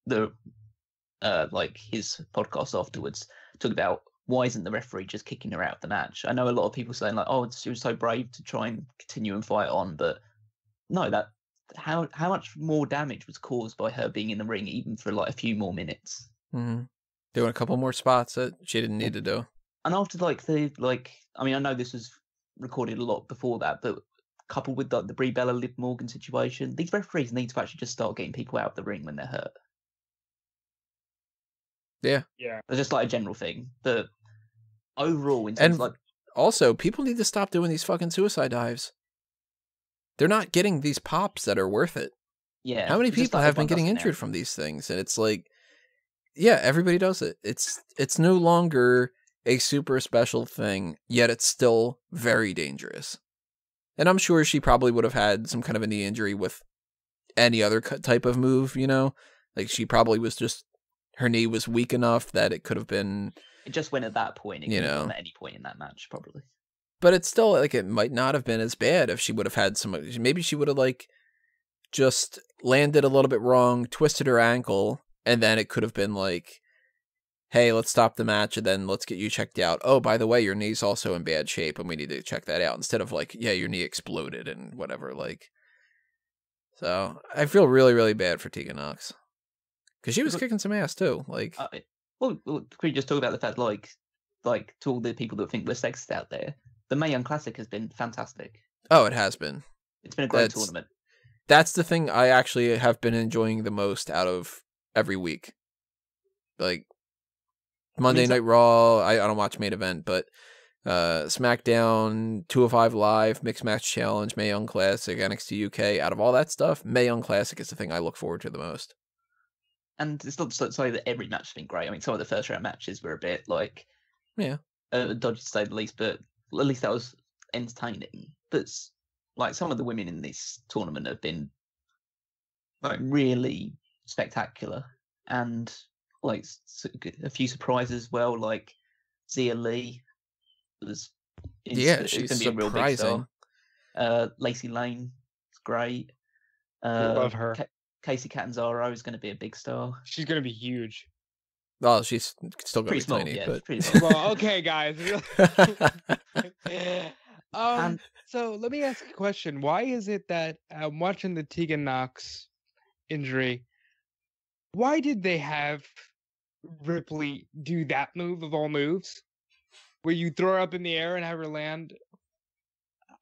like his podcast afterwards, talk about why isn't the referee just kicking her out of the match? I know a lot of people saying like, oh, she was so brave to try and continue and fight on, but no, that how much more damage was caused by her being in the ring even for like a few more minutes. Mm-hmm. Doing a couple more spots that she didn't need to do. And after I mean, I know this was recorded a lot before that, but coupled with the Brie Bella Liv Morgan situation, these referees need to actually just start getting people out of the ring when they're hurt. Yeah. It's just like a general thing. But overall, in terms of also, people need to stop doing these fucking suicide dives. They're not getting these pops that are worth it. Yeah. How many people have been getting injured now. from these things? And it's like, yeah, everybody does it. It's no longer a super special thing, yet it's still very dangerous. And I'm sure she probably would have had some kind of a knee injury with any other type of move, you know? Like, she probably was just, her knee was weak enough that it could have been... It just went at that point. It could have gone at any point in that match, probably. But it's still, like, it might not have been as bad if she would have had some... Maybe she would have, like, just landed a little bit wrong, twisted her ankle, and then it could have been like, hey, let's stop the match, and then let's get you checked out. Oh, by the way, your knee's also in bad shape, and we need to check that out. Instead of like, yeah, your knee exploded and whatever, like... So, I feel really, really bad for Tegan Nox. Because she was kicking some ass, too. Like, well, could we just talk about the fact, like to all the people that think we're sexist out there, the Mae Young Classic has been fantastic. Oh, it has been. It's been a great tournament. That's the thing I actually have been enjoying the most out of every week. Like, Monday Night Raw, I don't watch main event, but SmackDown, 205 Live, Mixed Match Challenge, Mae Young Classic, NXT UK, out of all that stuff, Mae Young Classic is the thing I look forward to the most. And it's not to say that every match has been great. I mean, some of the first round matches were a bit like, dodgy to say the least, but at least that was entertaining. But like, some of the women in this tournament have been like really spectacular, and like a few surprises as well. Like Zia Lee was, she's going to be a real big surprising. star. Lacey Lane is great. Love her. Casey Catanzaro is going to be a big star. She's going to be huge. Well, she's still going to be small, tiny, but pretty small. Well, okay, guys. So let me ask a question. Why is it that I'm watching the Tegan Nox injury? Why did they have Ripley do that move of all moves, where you throw her up in the air and have her land?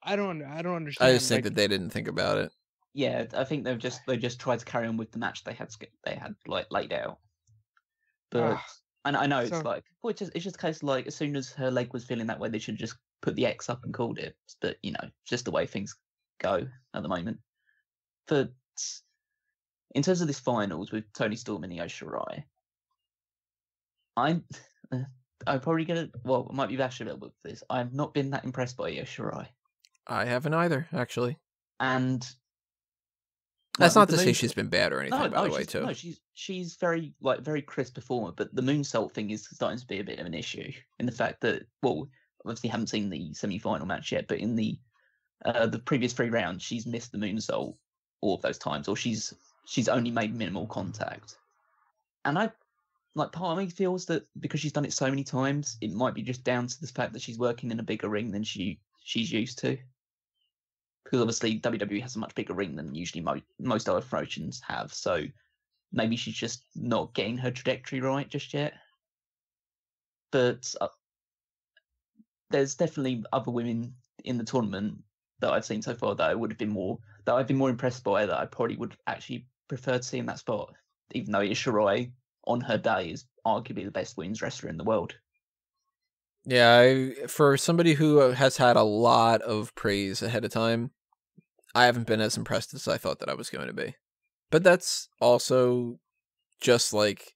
I don't understand. I just think that they didn't think about it. Yeah, I think they just tried to carry on with the match they had like laid out. But and I know it's like, well, it's just a case of like, as soon as her leg was feeling that way, they should just put the X up and called it. But you know, it's just the way things go at the moment. But in terms of this finals with Toni Storm and Io Shirai, I'm probably gonna, well, I might be bashful a little bit with this. I've not been that impressed by Io Shirai. I haven't either, actually. And that's not to say she's been bad or anything, by the way, too. No, she's very crisp performer, but the moonsault thing is starting to be a bit of an issue in the fact that, well, obviously haven't seen the semi-final match yet, but in the previous 3 rounds, she's missed the moonsault all of those times, or she's only made minimal contact. And part of me feels that because she's done it so many times, it might be just down to the fact that she's working in a bigger ring than she's used to. Because obviously WWE has a much bigger ring than usually most other promotions have, so maybe she's just not getting her trajectory right just yet. But there's definitely other women in the tournament that I've seen so far that I've been more impressed by, that I probably would actually prefer to see in that spot, even though Shirai on her day is arguably the best women's wrestler in the world. Yeah, for somebody who has had a lot of praise ahead of time, I haven't been as impressed as I thought that I was going to be. But that's also just like,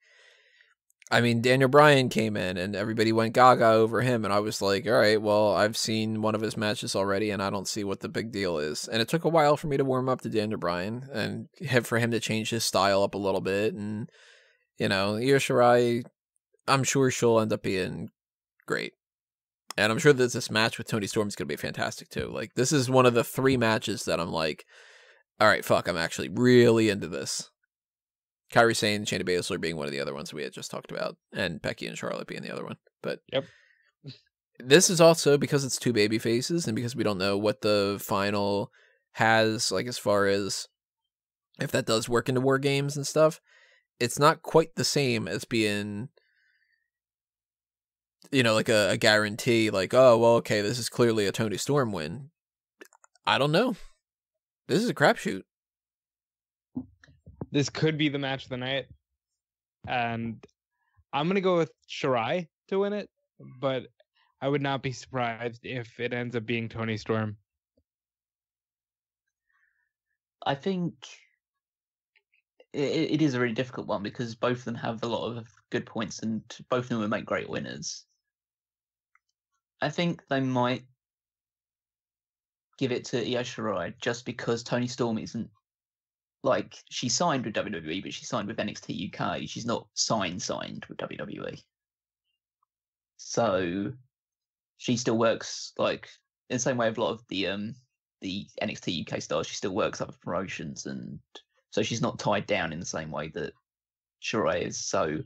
I mean, Daniel Bryan came in and everybody went gaga over him, and I was like, all right, well, I've seen one of his matches already, and I don't see what the big deal is. And it took a while for me to warm up to Daniel Bryan, and for him to change his style up a little bit. And, you know, Io Shirai, I'm sure she'll end up being great. And I'm sure that this match with Toni Storm is going to be fantastic, too. Like, this is one of the 3 matches that I'm like, all right, fuck, I'm actually really into this. Kairi Sane, Shayna Baszler being one of the other ones we had just talked about, and Becky and Charlotte being the other one. But yep. This is also because it's 2 baby faces, and because we don't know what the final has, like, as far as if that does work into War Games and stuff. It's not quite the same as being, you know, like a guarantee, like, oh, well, okay, this is clearly a Toni Storm win. I don't know. This is a crapshoot. This could be the match of the night. And I'm gonna go with Shirai to win it, but I would not be surprised if it ends up being Toni Storm. I think it is a really difficult one because both of them have a lot of good points and both of them would make great winners. I think they might give it to Io Shirai just because Toni Storm isn't like she signed with WWE, but she signed with NXT UK. She's not signed with WWE. So she still works like in the same way of a lot of the NXT UK stars. She still works other promotions, and so she's not tied down in the same way that Shirai is. So,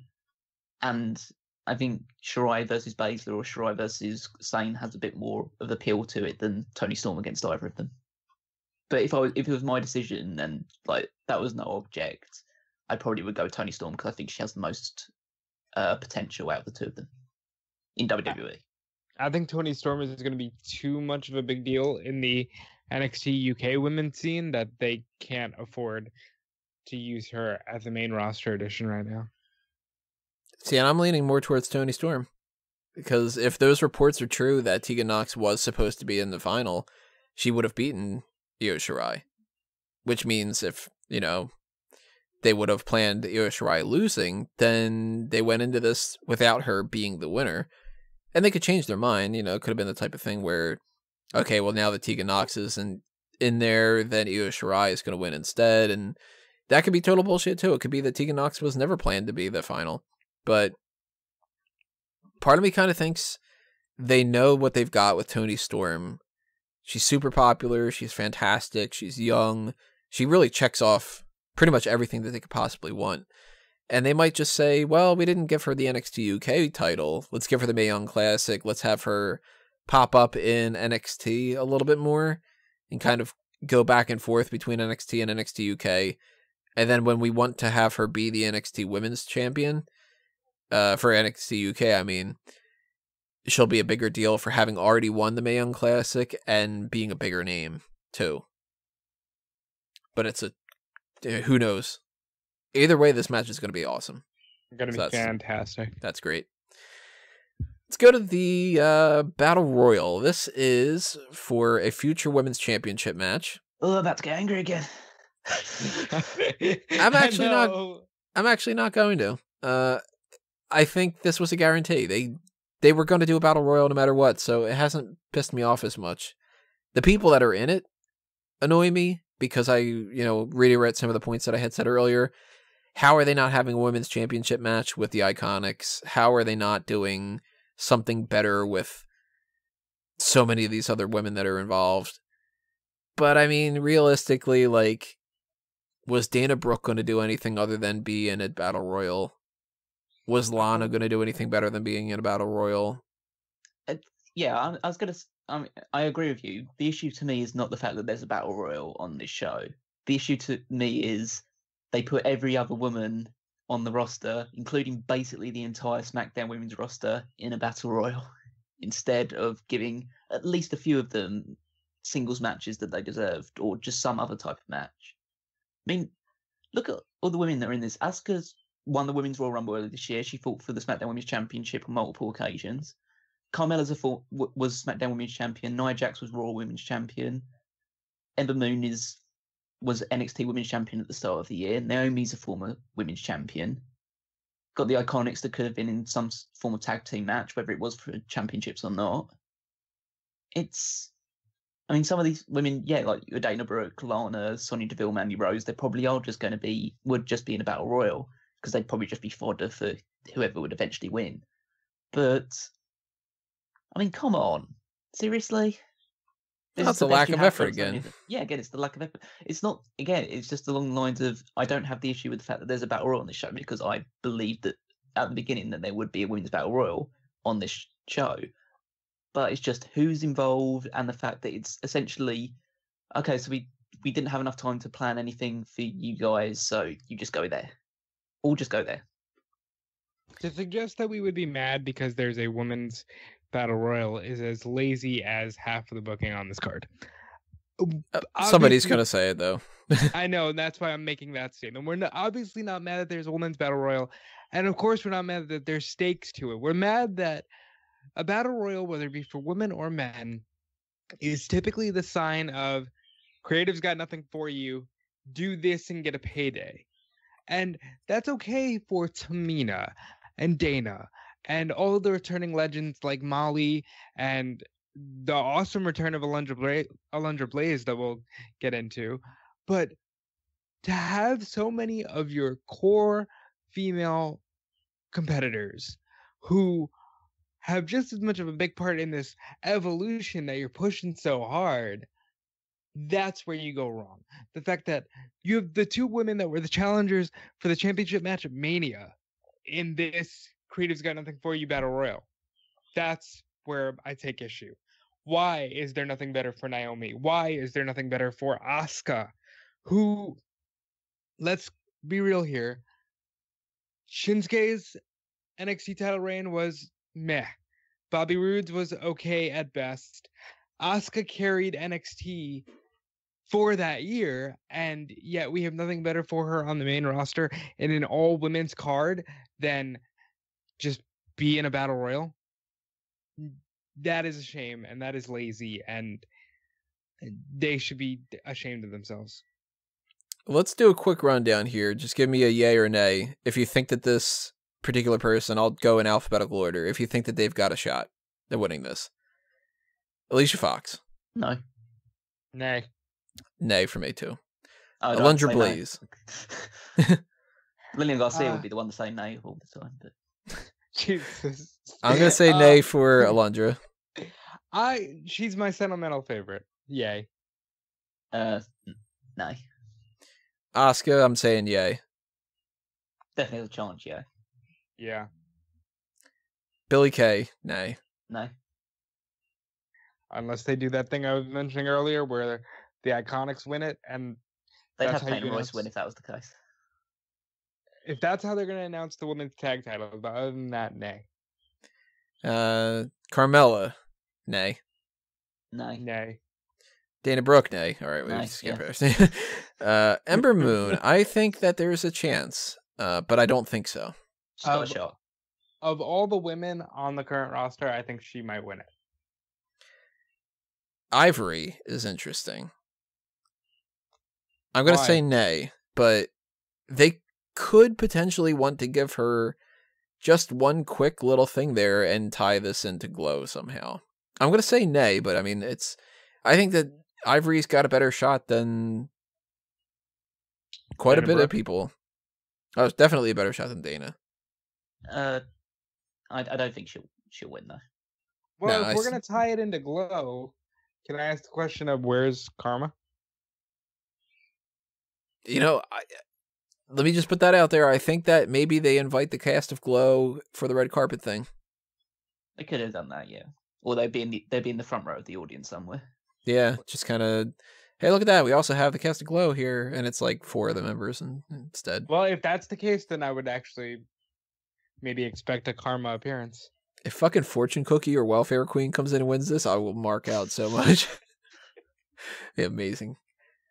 and I think Shirai versus Baszler or Shirai versus Sane has a bit more of appeal to it than Toni Storm against either of them. But if it was my decision and like that was no object, I probably would go Toni Storm because I think she has the most potential out of the two of them in WWE. I think Toni Storm is going to be too much of a big deal in the NXT UK women's scene that they can't afford to use her as a main roster addition right now. See, and I'm leaning more towards Toni Storm because if those reports are true that Tegan Nox was supposed to be in the final, she would have beaten Io Shirai, which means if, you know, they would have planned Io Shirai losing, then they went into this without her being the winner. And they could change their mind, you know, it could have been the type of thing where, okay, well, now that Tegan Nox is in there, then Io Shirai is going to win instead. And that could be total bullshit, too. It could be that Tegan Nox was never planned to be the final. But part of me kind of thinks they know what they've got with Toni Storm. She's super popular. She's fantastic. She's young. She really checks off pretty much everything that they could possibly want. And they might just say, well, we didn't give her the NXT UK title. Let's give her the Mae Young Classic. Let's have her pop up in NXT a little bit more and kind of go back and forth between NXT and NXT UK. And then when we want to have her be the NXT Women's Champion, for NXT UK, I mean, she'll be a bigger deal for having already won the Mae Young Classic and being a bigger name, too. But it's who knows? Either way, this match is going to be awesome. It's going to be fantastic. That's great. Let's go to the Battle Royal. This is for a future Women's Championship match. Oh, about to get angry again. I'm actually not going to. I think this was a guarantee. They were going to do a Battle Royal no matter what, so it hasn't pissed me off as much. The people that are in it annoy me because I, reiterate some of the points that I had said earlier. How are they not having a women's championship match with the Iconics? How are they not doing something better with so many of these other women that are involved? But I mean, realistically, like, was Dana Brooke going to do anything other than be in a Battle Royal? Was Lana going to do anything better than being in a Battle Royal? Yeah, I agree with you. The issue to me is not the fact that there's a Battle Royal on this show. The issue to me is they put every other woman on the roster, including basically the entire SmackDown women's roster, in a Battle Royal instead of giving at least a few of them singles matches that they deserved or just some other type of match. I mean, look at all the women that are in this. Asuka's won the Women's Royal Rumble earlier this year. She fought for the SmackDown Women's Championship on multiple occasions. Carmella's was SmackDown Women's Champion. Nia Jax was Raw Women's Champion. Ember Moon was NXT Women's Champion at the start of the year. Naomi's a former Women's Champion. Got the Iconics that could have been in some form of tag team match, whether it was for championships or not. Some of these women, like Dana Brooke, Lana, Sonya Deville, Mandy Rose, they probably are just would just be in a Battle Royal because they'd probably just be fodder for whoever would eventually win. But, I mean, come on. Seriously? That's a lack of effort again. Yeah, again, it's the lack of effort. It's not, again, it's just along the lines of, I don't have the issue with the fact that there's a Battle Royal on this show because I believed that at the beginning that there would be a Women's Battle Royal on this show. But it's just who's involved and the fact that it's essentially, okay, so we didn't have enough time to plan anything for you guys, so you just go there. All just go there. To suggest that we would be mad because there's a women's Battle Royal is as lazy as half of the booking on this card. Somebody's going to say it, though. I know, and that's why I'm making that statement. We're obviously not mad that there's a women's Battle Royal And of course, we're not mad that there's stakes to it. We're mad that a battle royal, whether it be for women or men, is typically the sign of creative's got nothing for you. Do this and get a payday. And that's okay for Tamina and Dana and all the returning legends like Molly and the awesome return of Alundra Blaze that we'll get into. But to have so many of your core female competitors who have just as much of a big part in this evolution that you're pushing so hard, that's where you go wrong. The fact that you have the two women that were the challengers for the championship match at Mania in this Creative's Got Nothing For You Battle Royal. That's where I take issue. Why is there nothing better for Naomi? Why is there nothing better for Asuka? Who, let's be real here, Shinsuke's NXT title reign was meh. Bobby Roode's was okay at best. Asuka carried NXT for that year, and yet we have nothing better for her on the main roster in an all-women's card than just be in a battle royal. That is a shame, and that is lazy, and they should be ashamed of themselves. Let's do a quick rundown here. Just give me a yay or nay. If you think that this particular person, I'll go in alphabetical order, if you think that they've got a shot at winning this. Alicia Fox. No. Nay. Nay for me too. Oh, Alundra Blaze. Lillian Garcia would be the one to say nay all the time. But Jesus. I'm going to say nay for Alundra. She's my sentimental favorite. Yay. no. Asuka, I'm saying yay. Definitely a chance, yeah. Yeah. Billie Kay, nay. No. Unless they do that thing I was mentioning earlier where the Iconics win it, and They'd that's have how you Peyton Royce announce- win if that was the case. If that's how they're going to announce the women's tag titles, but other than that, nay. Carmella, nay. No. Nay. Dana Brooke, nay. All right, we Nice, skip her. Ember Moon, I think that there's a chance, but I don't think so. She's got a shot. Of all the women on the current roster, I think she might win it. Ivory is interesting. I'm going to Why? say nay, but they could potentially want to give her just one quick little thing there and tie this into Glow somehow. I'm going to say nay, but I mean, I think that Ivory's got a better shot than quite Dana a bit Brooke? of people. Oh, it's definitely a better shot than Dana. I don't think she'll win though. Well, No, if we're going to tie it into Glow, can I ask the question of where's Karma? You know, let me just put that out there. I think that maybe they invite the cast of Glow for the red carpet thing. They could have done that, yeah. Or they'd be in the front row of the audience somewhere. Yeah, just kind of, hey, look at that. We also have the cast of Glow here, and it's like 4 of the members instead. Well, if that's the case, then I would actually maybe expect a Karma appearance. If fucking Fortune Cookie or Welfare Queen comes in and wins this, I will mark out so much. Be amazing.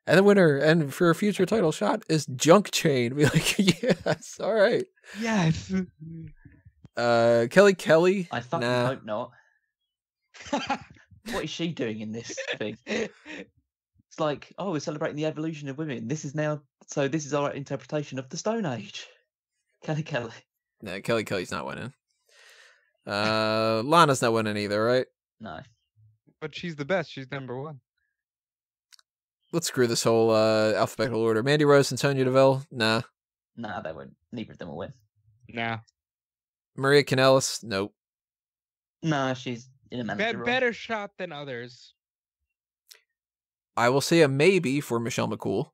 And the winner, and for a future title shot, is Junk Chain. Be like, yes, all right. Yes. Kelly. I fucking nah. hope not. What is she doing in this thing? It's like, oh, we're celebrating the evolution of women. This is our interpretation of the Stone Age. Kelly. No, Kelly's not winning. Lana's not winning either, right? No. But she's the best. She's number one. Let's screw this whole alphabetical order. Mandy Rose and Sonya Deville? Nah. Nah, they won't. Neither of them will win. Nah. Maria Kanellis? Nope. Nah, she's in a manager role. Better shot than others. I will say a maybe for Michelle McCool. I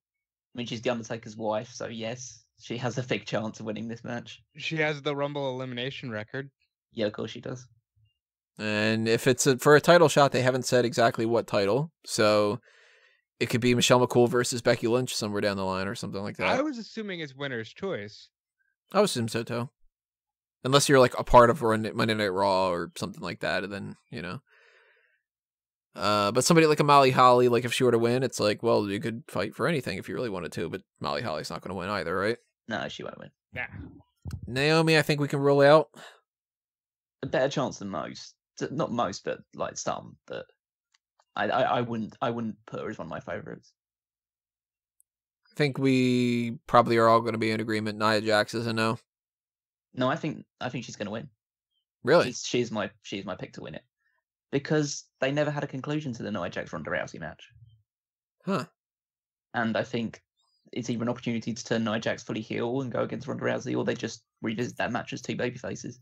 mean, she's the Undertaker's wife, so yes, she has a big chance of winning this match. She has the Rumble elimination record. Yeah, of course she does. And if it's for a title shot, they haven't said exactly what title. So it could be Michelle McCool versus Becky Lynch somewhere down the line or something like that. I was assuming it's winner's choice. I would assume so too. Unless you're like a part of Monday Night Raw or something like that, and then, you know. But somebody like a Molly Holly, like if she were to win, it's like, well, you could fight for anything if you really wanted to, but Molly Holly's not going to win either, right? No, she won't win. Nah. Naomi, I think we can rule out. A better chance than most. Not most, but like some. But I wouldn't put her as one of my favorites. I think we probably are all going to be in agreement. Nia Jax is a no. No, I think she's going to win. Really? She's my pick to win it, because they never had a conclusion to the Nia Jax Ronda Rousey match. Huh. And I think it's either an opportunity to turn Nia Jax fully heel and go against Ronda Rousey, or they just revisit that match as two babyfaces.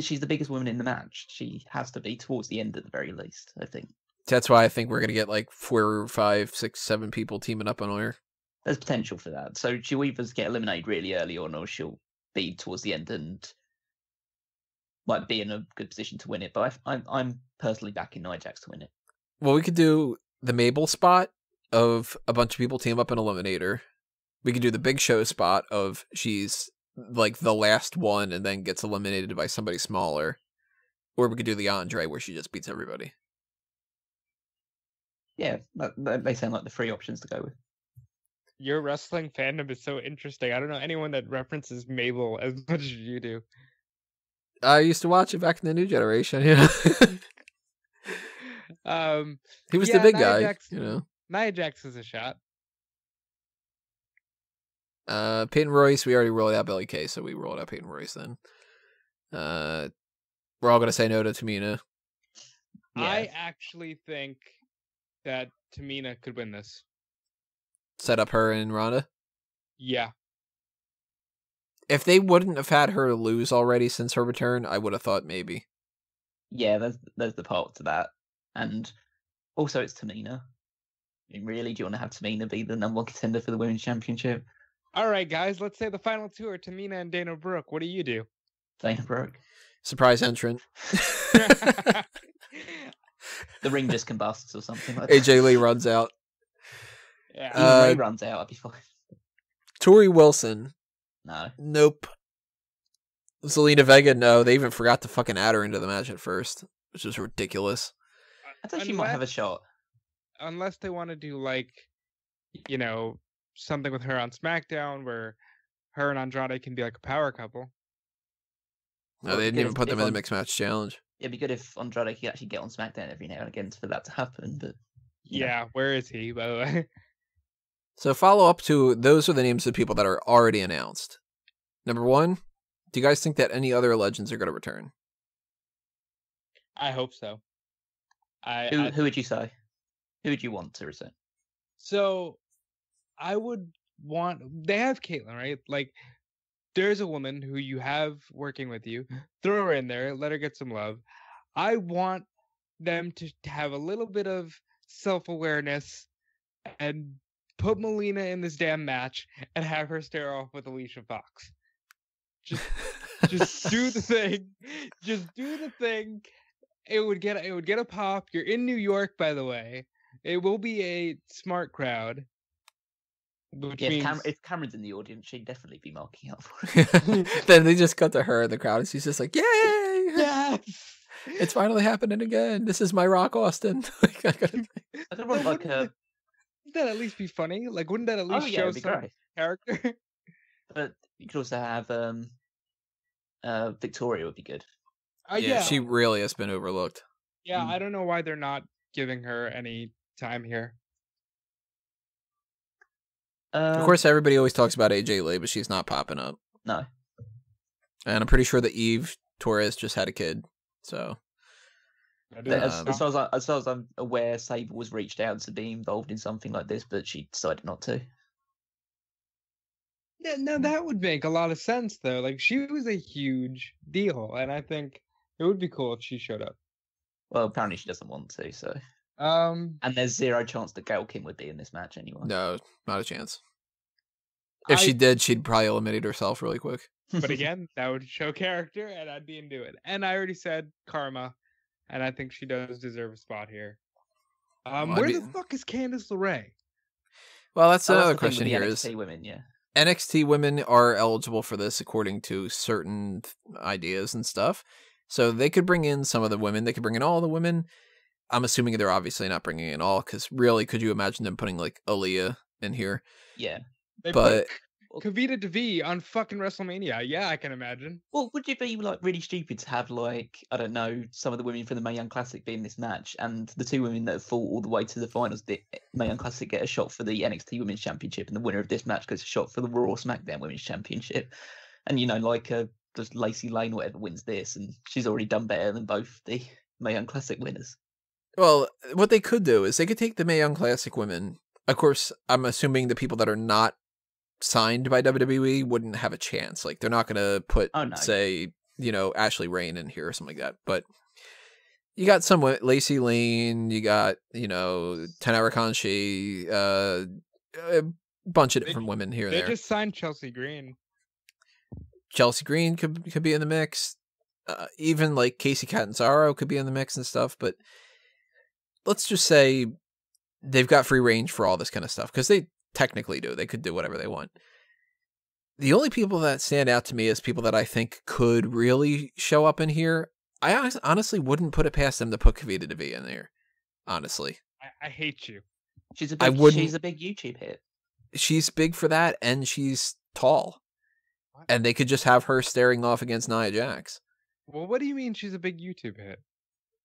She's the biggest woman in the match. She has to be towards the end at the very least, I think. That's why I think we're going to get like 4, 5, 6, 7 people teaming up on her. There's potential for that. So she'll either get eliminated really early on, or she'll be towards the end and might be in a good position to win it. But I'm personally backing Nia Jax to win it. Well, we could do the Mabel spot of a bunch of people team up and eliminate her. We could do the Big Show spot of she's like the last one and then gets eliminated by somebody smaller. Or we could do the Andre where she just beats everybody. Yeah, they sound like the 3 options to go with. Your wrestling fandom is so interesting. I don't know anyone that references Mabel as much as you do. I used to watch it back in the New Generation, you know. He was the big guy, Jax, you know. Nia Jax is a shot. Peyton Royce, we already rolled out Billy Kay, so we rolled out Peyton Royce then. We're all going to say no to Tamina. Yeah. I actually think that Tamina could win this. Set up her and Ronda? Yeah. If they wouldn't have had her lose already since her return, I would have thought maybe. Yeah, there's the part to that. And also it's Tamina. I mean, really, do you want to have Tamina be the #1 contender for the Women's Championship? All right, guys, let's say the final 2 are Tamina and Dana Brooke. What do you do? Dana Brooke. Surprise entrant. The ring just combusts or something like that. AJ Lee runs out. Yeah, Ray runs out, I'd be fine. Tori Wilson. No. Nope. Zelina Vega, no. They even forgot to fucking add her into the match at first, which is ridiculous. I thought she might have a shot. Unless they want to do, like, you know, something with her on SmackDown where her and Andrade can be like a power couple. No, they didn't even put them in the Mixed Match Challenge. It'd be good if Andrade could actually get on SmackDown every now and again for that to happen, but... Yeah, where is he, by the way? So follow up to, those are the names of people that are already announced. Number 1, do you guys think that any other legends are going to return? I hope so. Who would you say? Who would you want to return? So, I would want... They have Caitlyn, right? Like, there's a woman who you have working with you. Throw her in there. Let her get some love. I want them to have a little bit of self-awareness and put Melina in this damn match and have her stare off with Alicia Fox. Just do the thing. Just do the thing. It would get a pop. You're in New York, by the way. It will be a smart crowd. Which means... if Cameron's in the audience, she'd definitely be marking up for it. Then they just cut to her in the crowd and she's just like, yay! Yes! It's finally happening again. This is my Rock Austin. I don't want like a... Wouldn't that at least be funny? Like, wouldn't that at least show some great. Character? But you could also have Victoria would be good. Yeah, she really has been overlooked. Yeah, I don't know why they're not giving her any time here. Of course, everybody always talks about AJ Lee, but she's not popping up. No. And I'm pretty sure that Eve Torres just had a kid, so... As far as I'm aware, Sable was reached out to be involved in something like this, but she decided not to. Yeah, no, that would make a lot of sense, though. Like, she was a huge deal, and I think it would be cool if she showed up. Well, apparently she doesn't want to, so... And there's zero chance that Gail Kim would be in this match anyway. No, not a chance. If she did, she'd probably eliminate herself really quick. But again, that would show character, and I'd be into it. And I already said Karma, and I think she does deserve a spot here. Where the fuck is Candice LeRae? Well, that's another question here. NXT women, yeah. NXT women are eligible for this according to certain ideas and stuff. So they could bring in some of the women. They could bring in all the women. I'm assuming they're obviously not bringing in all, because really, could you imagine them putting like Aaliyah in here? Yeah. But Kavita Devi on fucking WrestleMania. Yeah, I can imagine. Well, would it be like really stupid to have like, I don't know, some of the women from the Mae Young Classic be in this match, and the two women that have fought all the way to the finals, the Mae Young Classic, get a shot for the NXT Women's Championship, and the winner of this match gets a shot for the Raw or SmackDown Women's Championship, and like just Lacey Lane or whatever wins this, and she's already done better than both the Mae Young Classic winners. Well, what they could do is they could take the Mae Young Classic women. Of course, I'm assuming the people that are not signed by WWE wouldn't have a chance. Like, they're not going to put, say, Ashley Rain in here or something like that. But you got somewhat Lacey Lane, you got, Tanara Kanshi, a bunch of different women here and there. They just signed Chelsea Green. Chelsea Green could be in the mix. Even like Casey Catanzaro could be in the mix and stuff. But let's just say they've got free range for all this kind of stuff, because they technically do. They could do whatever they want. The only people that stand out to me as people that I think could really show up in here, I honestly wouldn't put it past them to put Kavita Devi in there. Honestly. I hate you. She's a big YouTube hit. She's big for that, and she's tall. What? And they could just have her staring off against Nia Jax. Well, what do you mean she's a big YouTube hit?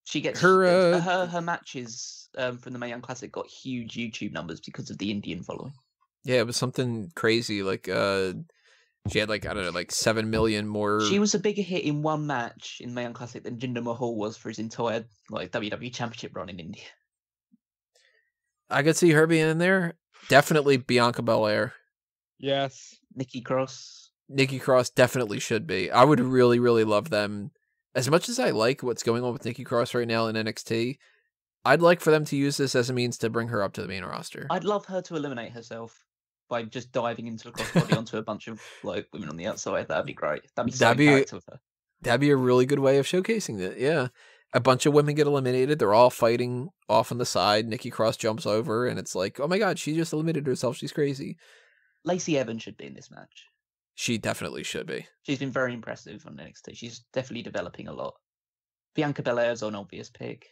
She gets her matches from the Mae Young Classic got huge YouTube numbers because of the Indian following. Yeah, it was something crazy. Like she had like, I don't know, like 7 million more. She was a bigger hit in one match in Mae Young Classic than Jinder Mahal was for his entire like WWE Championship run in India. I could see her being in there. Definitely Bianca Belair. Yes. Nikki Cross definitely should be. I would really, really love them. As much as I like what's going on with Nikki Cross right now in NXT, I'd like for them to use this as a means to bring her up to the main roster. I'd love her to eliminate herself by just diving into the crossbody onto a bunch of like women on the outside. That'd be great. That'd be character with her. That'd be a really good way of showcasing it. Yeah. A bunch of women get eliminated. They're all fighting off on the side. Nikki Cross jumps over, and it's like, oh my god, she just eliminated herself. She's crazy. Lacey Evans should be in this match. She definitely should be. She's been very impressive on NXT. She's definitely developing a lot. Bianca Belair's an obvious pick.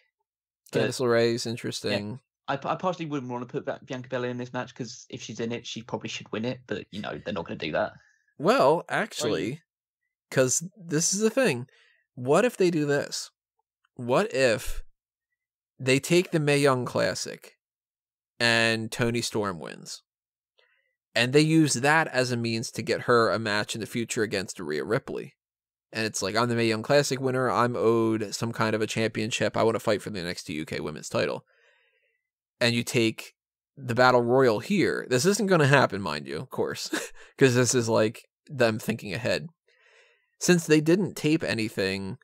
Candice LeRae's interesting. Yeah, I partially wouldn't want to put Bianca Belair in this match because if she's in it, she probably should win it. But, they're not going to do that. Well, actually, because this is the thing. What if they do this? What if they take the Mae Young Classic and Toni Storm wins? And they use that as a means to get her a match in the future against Rhea Ripley. And it's like, I'm the Mae Young Classic winner. I'm owed some kind of a championship. I want to fight for the NXT UK Women's title. And you take the Battle Royal here. This isn't going to happen, mind you, of course. Because this is like them thinking ahead. Since they didn't tape anything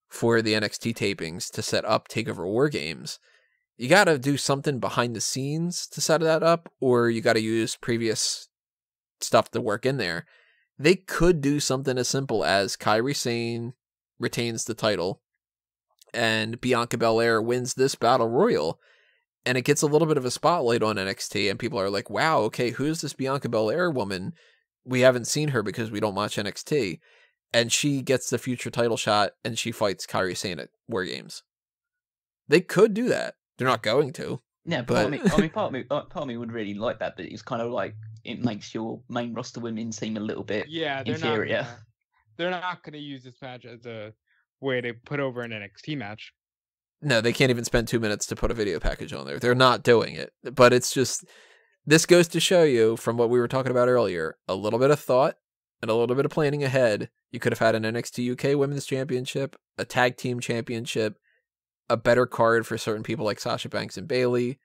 for the NXT tapings to set up TakeOver War Games, you got to do something behind the scenes to set that up, or you got to use previous stuff to work in there. They could do something as simple as Kairi Sane retains the title and Bianca Belair wins this Battle Royal, and it gets a little bit of a spotlight on NXT, and people are like, wow, okay, who's this Bianca Belair woman? We haven't seen her because we don't watch NXT. And she gets the future title shot, and she fights Kairi Sane at War Games. They could do that. They're not going to. Yeah, but part of me would really like that, but it's kind of like it makes your main roster women seem a little bit inferior. They're not going to use this match as a way to put over an NXT match. No, they can't even spend 2 minutes to put a video package on there. They're not doing it. But it's just, this goes to show you, from what we were talking about earlier, a little bit of thought and a little bit of planning ahead. You could have had an NXT UK Women's Championship, a Tag Team Championship, a better card for certain people like Sasha Banks and Bayley,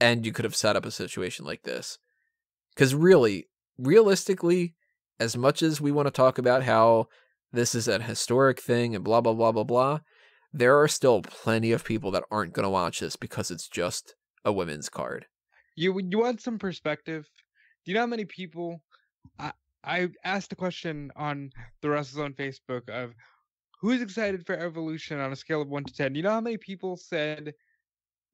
and you could have set up a situation like this. Because really, realistically, as much as we want to talk about how this is a historic thing and blah, blah, blah, blah, blah, there are still plenty of people that aren't going to watch this because it's just a women's card. You want some perspective? Do you know how many people... I asked a question on the WrestleZone Facebook of who's excited for Evolution on a scale of 1 to 10. Do you know how many people said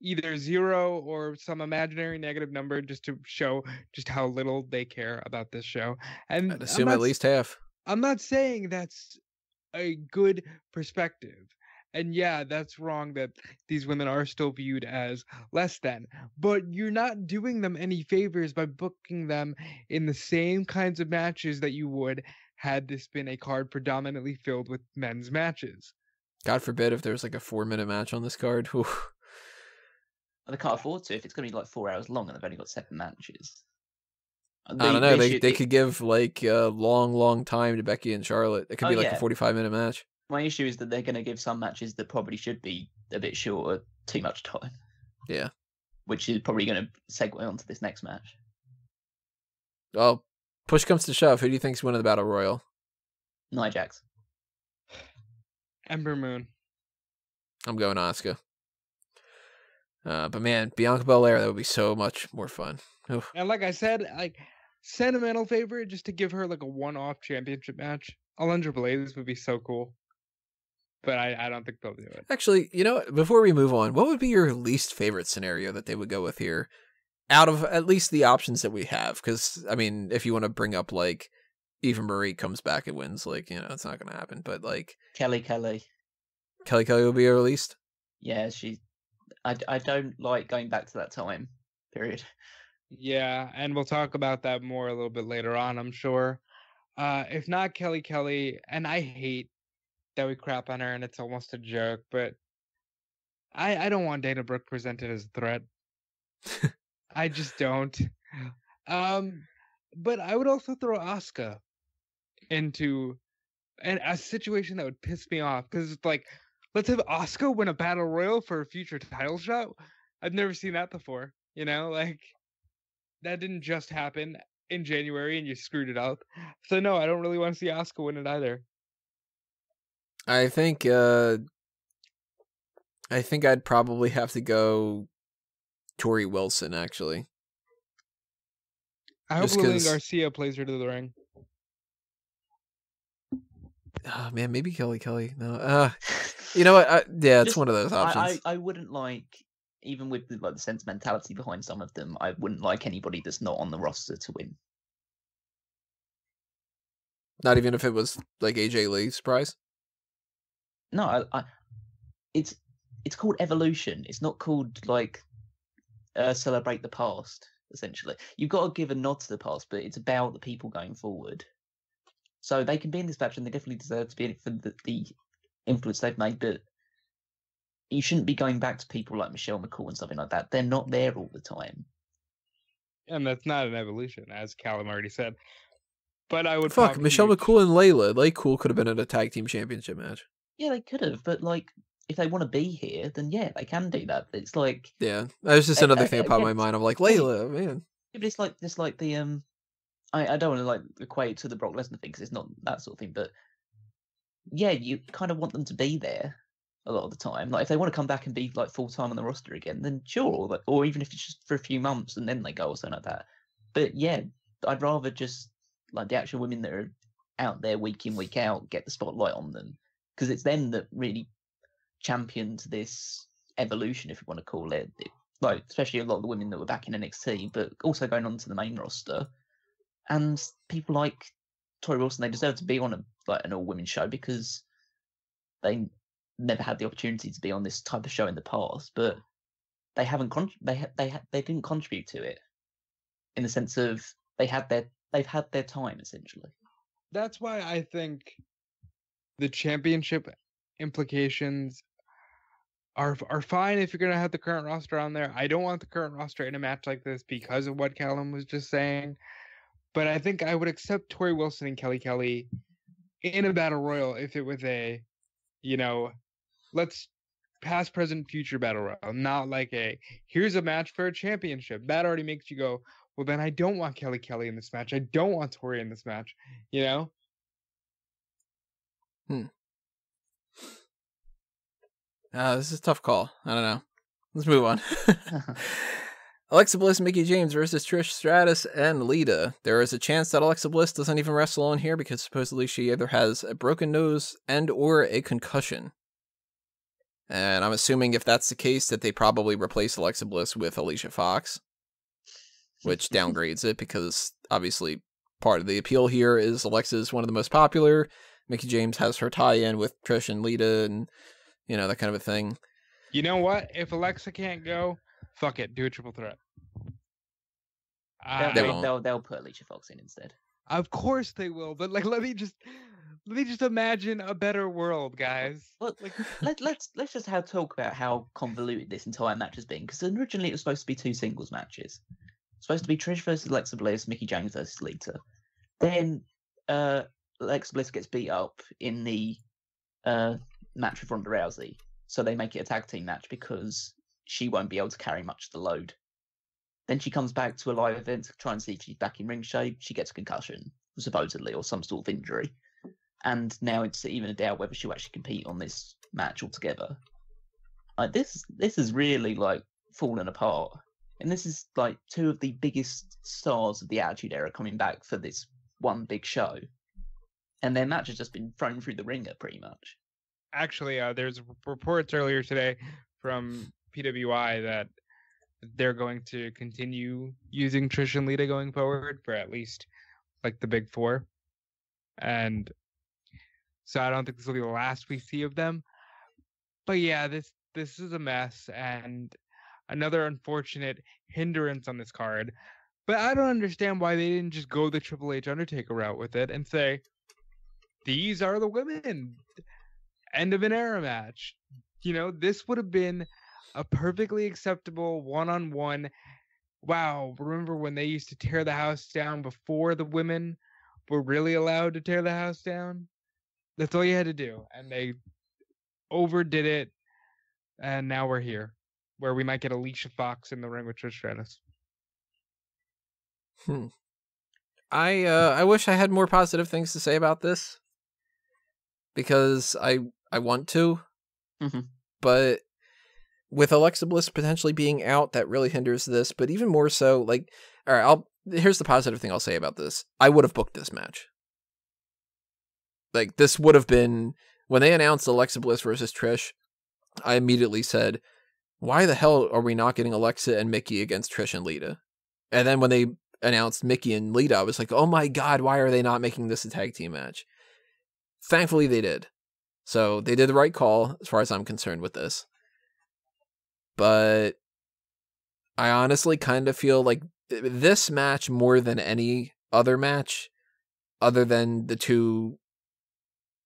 either 0 or some imaginary negative number just to show just how little they care about this show? And I'd assume at least half. I'm not saying that's a good perspective. And yeah, that's wrong that these women are still viewed as less than. But you're not doing them any favors by booking them in the same kinds of matches that you would had this been a card predominantly filled with men's matches. God forbid if there's like a 4-minute match on this card. Whew. They can't afford to if it's going to be like 4 hours long and they've only got 7 matches. I don't know. They could give like a long time to Becky and Charlotte. It could be like a 45-minute match. My issue is that they're going to give some matches that probably should be a bit shorter too much time. Yeah. Which is probably going to segue onto this next match. Well, push comes to shove. Who do you think's winning the Battle Royal? Nia Jax. Ember Moon. I'm going Asuka. But man, Bianca Belair, that would be so much more fun. Oof. And like I said, like sentimental favorite, just to give her like a one-off championship match. Alundra Blaze would be so cool. But I don't think they'll do it. Actually, you know, before we move on, what would be your least favorite scenario that they would go with here? Out of at least the options that we have. Because, I mean, if you want to bring up, like, Eva Marie comes back and wins, like, you know, it's not going to happen. But, like... Kelly will be your least? Yeah, I don't like going back to that time, period. Yeah, and we'll talk about that more a little bit later on, I'm sure. If not Kelly, and I hate that we crap on her and it's almost a joke, but I don't want Dana Brooke presented as a threat. I just don't. But I would also throw Asuka into a situation that would piss me off, because it's like, let's have Asuka win a battle royal for a future title shot. I've never seen that before. You know, like that didn't just happen in January and you screwed it up. So no, I don't really want to see Asuka win it either. I think I'd probably have to go Tori Wilson, actually. I hope Lillian Garcia plays her to the ring. Oh, man, maybe Kelly. No, you know what? Yeah, it's one of those options. I wouldn't like, even with the sentimentality behind some of them, I wouldn't like anybody that's not on the roster to win. Not even if it was like AJ Lee's prize? No, it's called Evolution. It's not called like Celebrate the Past. Essentially, you've got to give a nod to the past, but it's about the people going forward. So they can be in this match, and they definitely deserve to be in it for the influence they've made. But you shouldn't be going back to people like Michelle McCool and something like that. They're not there all the time. And that's not an evolution, as Callum already said. But I would Michelle McCool and Layla Cool could have been in a tag team championship match. Yeah, they could have, but like, if they want to be here, then yeah, they can do that. But it's like, yeah, that was just another thing that popped in my mind. I'm like, Layla, man. Yeah, but it's like the I don't want to like equate it to the Brock Lesnar thing because it's not that sort of thing. But yeah, you kind of want them to be there a lot of the time. Like if they want to come back and be like full time on the roster again, then sure. Or even if it's just for a few months and then they go or something like that. But yeah, I'd rather just like the actual women that are out there week in, week out get the spotlight on them, because it's them that really championed this evolution, if you want to call it. Like especially a lot of the women that were back in NXT, but also going on to the main roster. And people like Tori Wilson, they deserve to be on an all-women show because they never had the opportunity to be on this type of show in the past. But they haven't they didn't contribute to it in the sense of they've had their time essentially. That's why I think the championship implications are fine if you're going to have the current roster on there. I don't want the current roster in a match like this because of what Callum was just saying. But I think I would accept Tori Wilson and Kelly in a battle royal if it was a, you know, let's past, present, future battle royal. Not like here's a match for a championship. That already makes you go, well, then I don't want Kelly in this match. I don't want Tori in this match, you know? This is a tough call. I don't know. Let's move on. Alexa Bliss, Mickie James versus Trish Stratus and Lita. There is a chance that Alexa Bliss doesn't even wrestle on here because supposedly she either has a broken nose and or a concussion. And I'm assuming if that's the case that they probably replace Alexa Bliss with Alicia Fox, which downgrades it because obviously part of the appeal here is Alexa is one of the most popular. Mickie James has her tie-in with Trish and Lita, and that kind of a thing. You know what? If Alexa can't go, fuck it, do a triple threat. They'll put Alicia Fox in instead. Of course they will, but like let me just imagine a better world, guys. Well, let's just talk about how convoluted this entire match has been, because originally it was supposed to be 2 singles matches. Supposed to be Trish versus Alexa Bliss, Mickie James versus Lita. Then Alexa Bliss gets beat up in the match with Ronda Rousey, so they make it a tag team match because she won't be able to carry much of the load. Then she comes back to a live event to try and see if she's back in ring shape. She gets a concussion, supposedly, or some sort of injury. And now it's even a doubt whether she'll actually compete on this match altogether. Like this is really like fallen apart. And this is like 2 of the biggest stars of the Attitude Era coming back for this one big show. And their match has just been thrown through the ringer pretty much. Actually, there's reports earlier today from PWI that they're going to continue using Trish and Lita going forward for at least like the big 4. And so I don't think this will be the last we see of them. But yeah, this is a mess and another unfortunate hindrance on this card. But I don't understand why they didn't just go the Triple H Undertaker route with it and say, these are the women. End of an era match. This would have been a perfectly acceptable one-on-one. Wow, remember when they used to tear the house down before the women were really allowed to tear the house down? That's all you had to do. And they overdid it. And now we're here, where we might get Alicia Fox in the ring with Trish Stratus. I wish I had more positive things to say about this, because I want to, but with Alexa Bliss potentially being out, that really hinders this. But even more so, like, all right, here's the positive thing I'll say about this. I would have booked this match. Like, this would have been, when they announced Alexa Bliss versus Trish, I immediately said, why the hell are we not getting Alexa and Mickie against Trish and Lita? And then when they announced Mickie and Lita, I was like, oh my God, why are they not making this a tag team match? Thankfully, they did. So they did the right call as far as I'm concerned with this. But I honestly kind of feel like this match, more than any other match, other than the 2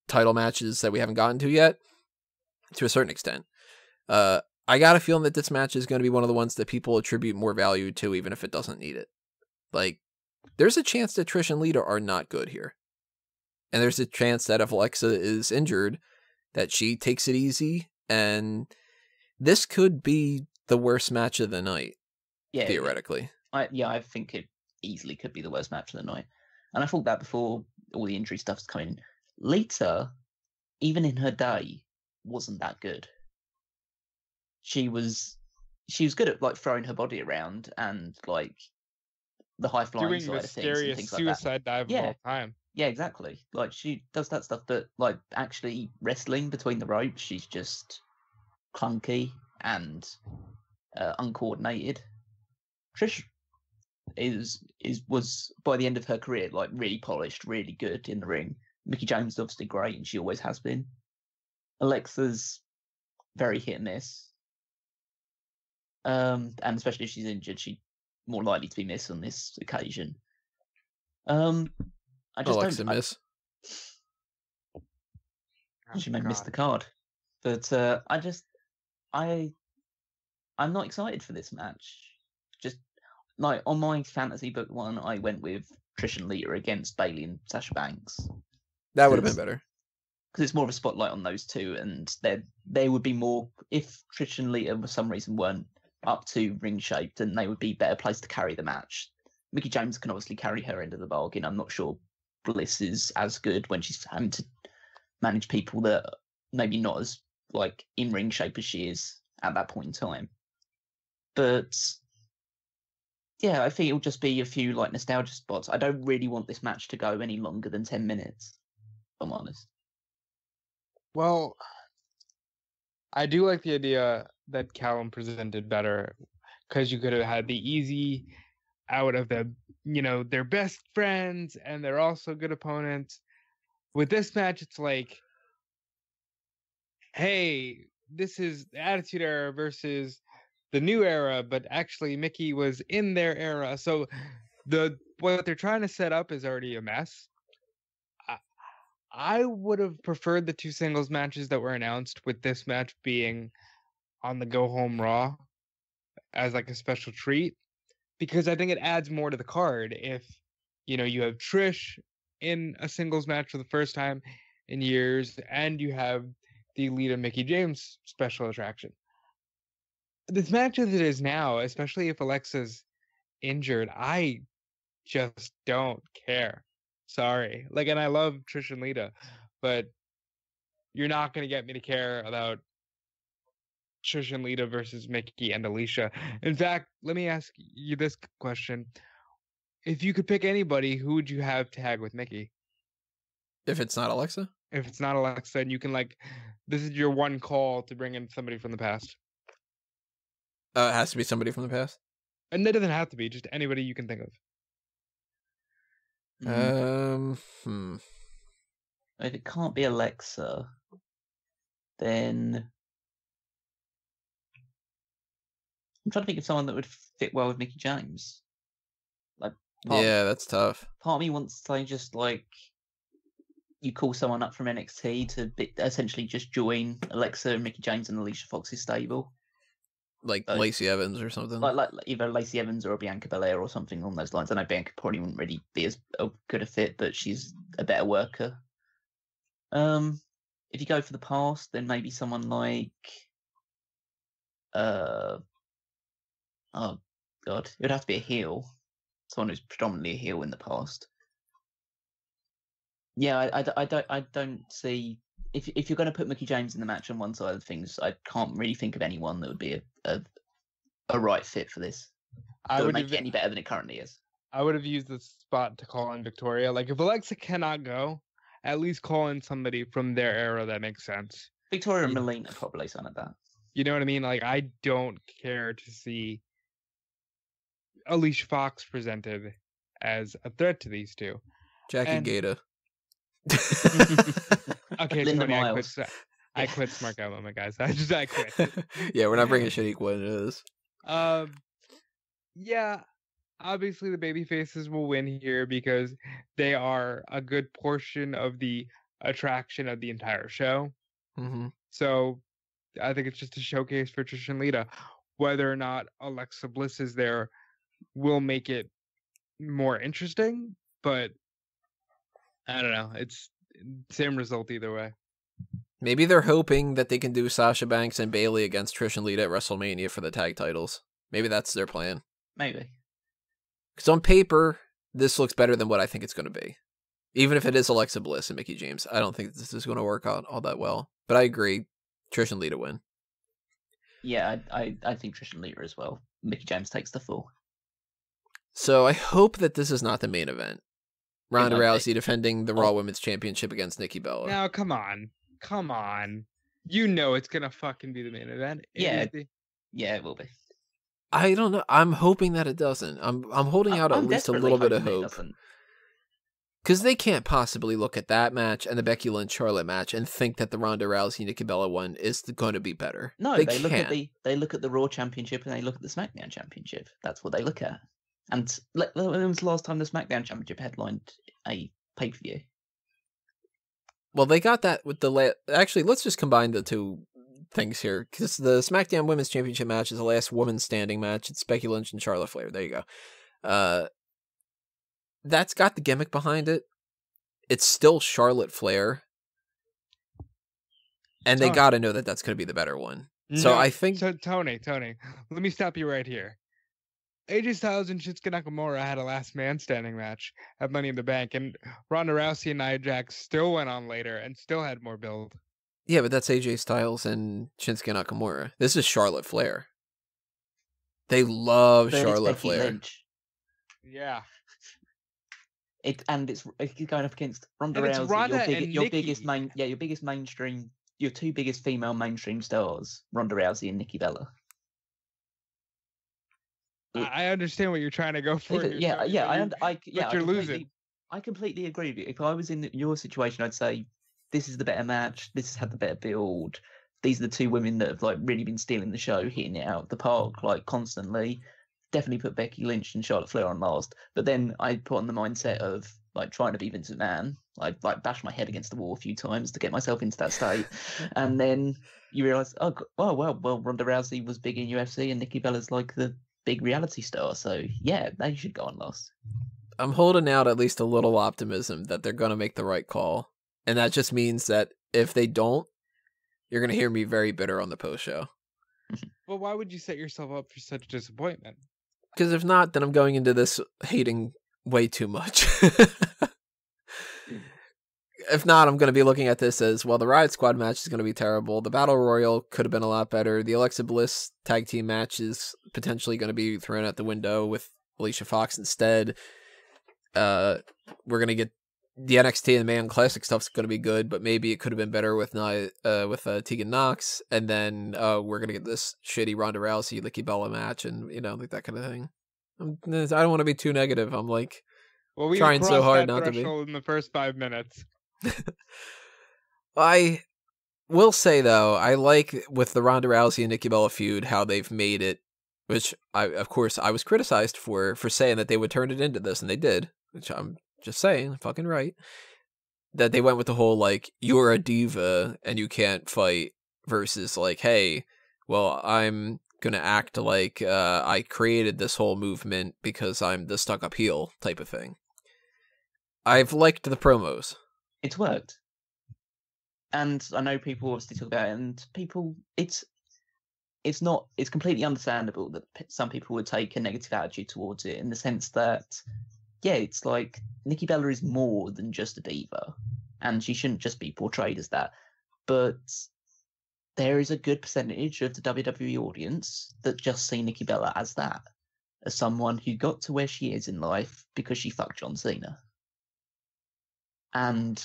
title matches that we haven't gotten to yet, to a certain extent, I got a feeling that this match is going to be one of the ones that people attribute more value to, even if it doesn't need it. Like, there's a chance that Trish and Lita are not good here. And there's a chance that if Alexa is injured, that she takes it easy, and this could be the worst match of the night, theoretically. I think it easily could be the worst match of the night. And I thought that before all the injury stuff's coming. Lita, even in her day, wasn't that good. She was good at like throwing her body around and like the high flying side of things and things like that. Suicide dive of all time. Yeah, exactly. Like she does that stuff, but like actually wrestling between the ropes, she's just clunky and uncoordinated. Trish was by the end of her career like really polished, really good in the ring. Mickie James is obviously great, and she always has been. Alexa's very hit and miss. And especially if she's injured, she's more likely to be missed on this occasion. I just Alexa miss. She may miss the card, but I'm not excited for this match. Just like on my fantasy book one, I went with Trish and Lita against Bayley and Sasha Banks. That would have been better. Because it's more of a spotlight on those 2, and they would be more, if Trish and Lita for some reason weren't up to ring shape, then they would be better placed to carry the match. Mickie James can obviously carry her end of the bargain. I'm not sure Bliss is as good when she's having to manage people that maybe not as like in ring shape as she is at that point in time. But yeah, I think it'll just be a few like nostalgia spots. I don't really want this match to go any longer than 10 minutes, if I'm honest. Well, I do like the idea that Callum presented better, because you could have had the easy out of the, they're best friends and they're also good opponents. With this match, it's like, hey, this is the Attitude Era versus the New Era, but actually Mickie was in their era. So what they're trying to set up is already a mess. I would have preferred the 2 singles matches that were announced, with this match being on the Go Home Raw as like a special treat, because I think it adds more to the card if you have Trish in a singles match for the first time in years, and you have the Lita Mickie James special attraction. This match as it is now, especially if Alexa's injured, I just don't care. Sorry. And I love Trish and Lita, but you're not going to get me to care about Trish and Lita versus Mickie and Alicia. In fact, let me ask you this question. If you could pick anybody, who would you have tag with Mickie? If it's not Alexa? If it's not Alexa, and you can this is your one call to bring in somebody from the past. It has to be somebody from the past? And it doesn't have to be, just anybody you can think of. If it can't be Alexa, then I'm trying to think of someone that would fit well with Mickie James. That's tough. Part of me wants to just you call someone up from NXT to essentially just join Alexa and Mickie James and Alicia Fox's stable. Lacey Evans or something. Like either Lacey Evans or Bianca Belair or something along those lines. I know Bianca probably wouldn't really be as good a fit, but she's a better worker. If you go for the past, then maybe someone like oh god, it would have to be a heel. Someone who's predominantly a heel in the past. Yeah, I don't see if you're going to put Mickie James in the match on one side of things, I can't really think of anyone that would be a right fit for this. I would make it any better than it currently is. I would have used the spot to call in Victoria. If Alexa cannot go, at least call in somebody from their era that makes sense. Victoria and Melina probably, something like that. You know what I mean? I don't care to see Alicia Fox presented as a threat to these two. Jackie Gata. Okay, Linda Tony, Miles. I quit Smark Out Moment, guys. I quit. Yeah, we're not bringing Shaniqua into this. Yeah, obviously the baby faces will win here because they are a good portion of the attraction of the entire show. Mm-hmm. So I think it's just a showcase for Trish and Lita. Whether or not Alexa Bliss is there will make it more interesting, but I don't know. It's same result either way. Maybe they're hoping that they can do Sasha Banks and Bayley against Trish and Lita at WrestleMania for the tag titles. Maybe that's their plan. Maybe. Because on paper, this looks better than what I think it's going to be. Even if it is Alexa Bliss and Mickie James, I don't think this is going to work out all that well. But I agree. Trish and Lita win. Yeah, I think Trish and Lita as well. Mickie James takes the fall. So I hope that this is not the main event. Ronda Rousey defending the Raw Women's Championship against Nikki Bella. Now, come on. You know it's gonna fucking be the main event. Yeah, it will be. I don't know. I'm hoping that it doesn't. I'm holding out at least a little bit of hope. Because they can't possibly look at that match and the Becky Lynch Charlotte match and think that the Ronda Rousey Nikki Bella one is going to be better. No, they look at the Raw Championship and they look at the SmackDown Championship. That's what they look at. And when was the last time the SmackDown Championship headlined a pay-per-view? Well, they got that with the Actually, let's just combine the two things here, because the SmackDown Women's Championship match is the last women's standing match. It's Becky Lynch and Charlotte Flair. There you go. That's got the gimmick behind it. It's still Charlotte Flair. And they got to know that that's going to be the better one. So I think... So, Tony, let me stop you right here. AJ Styles and Shinsuke Nakamura had a last man standing match at Money in the Bank, and Ronda Rousey and Nia Jax still went on later and still had more build. Yeah, but that's AJ Styles and Shinsuke Nakamura. This is Charlotte Flair. They love Charlotte Flair. Lynch. Yeah. It's going up against Ronda Rousey, your biggest mainstream, your two biggest female mainstream stars, Ronda Rousey and Nikki Bella. I understand what you're trying to go for. You're losing. I completely agree with you. If I was in your situation, I'd say this is the better match. This has had the better build. these are the two women that have like really been stealing the show, hitting it out of the park like constantly. Definitely put Becky Lynch and Charlotte Flair on last. But then I put on the mindset of like trying to be Vince McMahon. I like bashed my head against the wall a few times to get myself into that state. And then you realise, oh well, Ronda Rousey was big in UFC and Nikki Bella's like the big reality star. So yeah, they should go on last. I'm holding out at least a little optimism that they're going to make the right call. And that just means that if they don't, you're going to hear me very bitter on the post show. Well, why would you set yourself up for such disappointment? Because if not, then I'm going into this hating way too much. If not, I'm going to be looking at this as, well, the Riott Squad match is going to be terrible. The Battle Royal could have been a lot better. The Alexa Bliss tag team match is potentially going to be thrown out the window with Alicia Fox instead. We're going to get the NXT and the Mae Young Classic stuff's going to be good, but maybe it could have been better with Tegan Nox. And then we're going to get this shitty Ronda Rousey, Nikki Bella match and, like that kind of thing. I don't want to be too negative. I'm like, well, we trying so hard that not to be. in the first 5 minutes. I will say, though, I like with the Ronda Rousey and Nikki Bella feud how they've made it, which I was criticized for saying that they would turn it into this, and they did, which I'm just saying, fucking right. That they went with the whole, like, you're a diva and you can't fight versus, like, hey, well, I'm going to act like I created this whole movement because I'm the stuck-up heel type of thing. I've liked the promos. It's worked. And I know people obviously talk about it, and people, it's completely understandable that some people would take a negative attitude towards it in the sense that, yeah, it's like Nikki Bella is more than just a diva, and she shouldn't just be portrayed as that. But there is a good percentage of the WWE audience that just see Nikki Bella as that, as someone who got to where she is in life because she fucked John Cena. And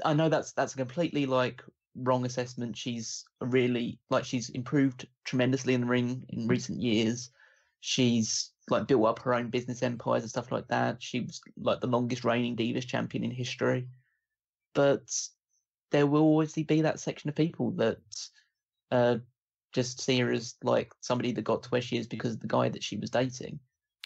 I know that's a completely like wrong assessment. She's she's improved tremendously in the ring in recent years. She's like built up her own business empires and stuff like that. She was like the longest reigning Divas champion in history. But there will always be that section of people that just see her as like somebody that got to where she is because of the guy that she was dating.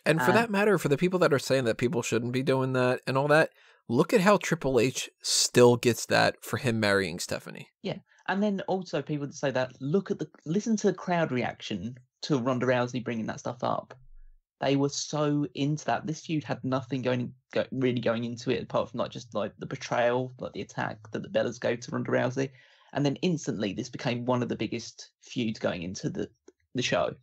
And for that matter, for the people that are saying that people shouldn't be doing that and all that, look at how Triple H still gets that for him marrying Stephanie. Yeah. And then also people that say that, listen to the crowd reaction to Ronda Rousey bringing that stuff up. They were so into that. This feud had nothing really going into it apart from just like the betrayal, like the attack that the Bellas go to Ronda Rousey. And then instantly this became one of the biggest feuds going into the show.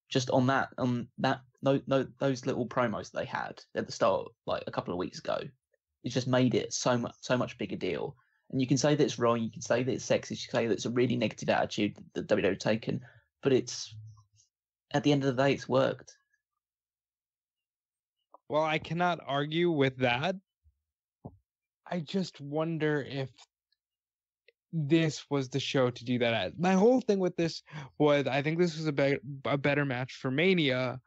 Just on those little promos they had at the start, like a couple of weeks ago, it just made it so much bigger deal. And you can say that it's wrong, you can say that it's sexist, you can say that it's a really negative attitude that WWE have taken, but it's at the end of the day, it's worked. Well, I cannot argue with that. I just wonder if this was the show to do that at. My whole thing with this was I think this was a better match for Mania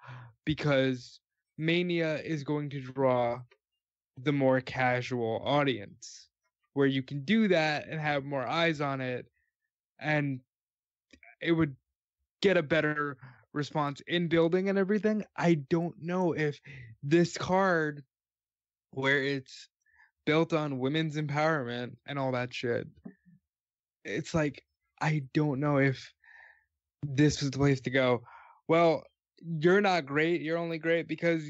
because Mania is going to draw the more casual audience where you can do that and have more eyes on it, and it would get a better response in building and everything. I don't know if this card where it's built on women's empowerment and all that shit, it's like, I don't know if this was the place to go. Well, you're not great. You're only great because,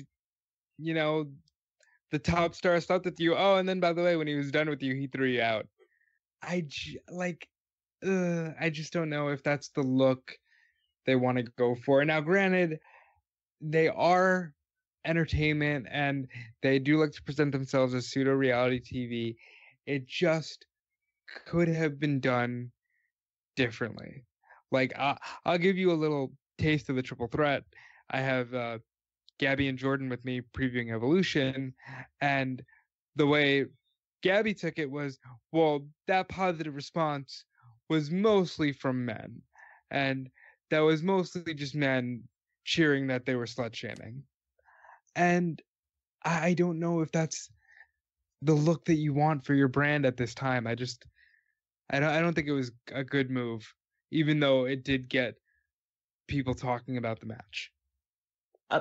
the top star slept with you. Oh, and then by the way, when he was done with you, he threw you out. I just don't know if that's the look they want to go for. Now, granted, they are entertainment and they do like to present themselves as pseudo reality TV. It just could have been done differently. Like, I'll give you a little taste of the triple threat. I have Gabby and Jordan with me previewing Evolution, and the way Gabby took it was, well, that positive response was mostly from men, and that was mostly just men cheering that they were slut-shaming. And I don't know if that's the look that you want for your brand at this time. I don't think it was a good move, even though it did get people talking about the match.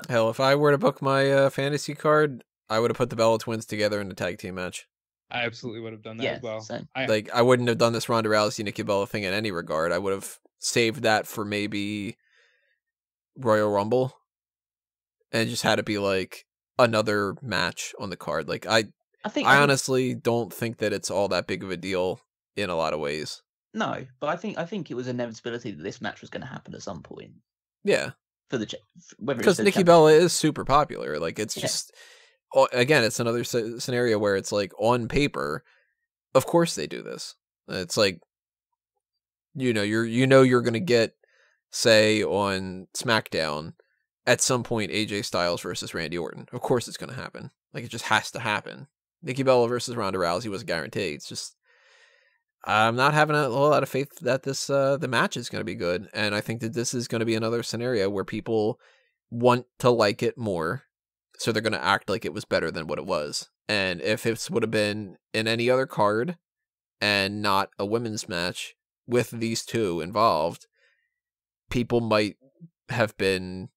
Hell, if I were to book my fantasy card, I would have put the Bella Twins together in a tag team match. I absolutely would have done that Yeah, as well. same. I wouldn't have done this Ronda Rousey Nikki Bella thing in any regard. I would have saved that for maybe Royal Rumble, and just had it be like another match on the card. Like I honestly don't think that it's all that big of a deal in a lot of ways. No, but I think it was an inevitability that this match was going to happen at some point. Yeah, for the whether because Nikki Bella is super popular. Like it's just again, it's another scenario where it's like on paper, of course they do this. It's like you're gonna get, say, on SmackDown at some point AJ Styles versus Randy Orton. Of course it's gonna happen. Like it just has to happen. Nikki Bella versus Ronda Rousey was a guarantee. It's just I'm not having a whole lot of faith that this the match is going to be good, and I think that this is going to be another scenario where people want to like it more, so they're going to act like it was better than what it was. And if it would have been in any other card and not a women's match with these two involved, people might have been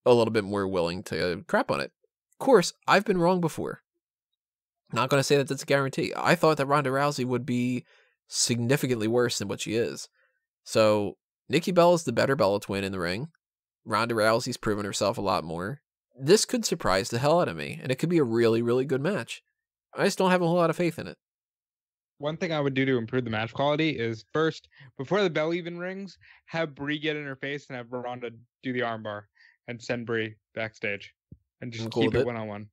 a little bit more willing to crap on it. Of course, I've been wrong before. Not going to say that that's a guarantee. I thought that Ronda Rousey would be significantly worse than what she is. So, Nikki Bella's the better Bella twin in the ring. Ronda Rousey's proven herself a lot more. This could surprise the hell out of me, and it could be a really, really good match. I just don't have a whole lot of faith in it. One thing I would do to improve the match quality is, first, before the bell even rings, have Brie get in her face and have Ronda do the armbar and send Brie backstage. And just keep it one-on-one.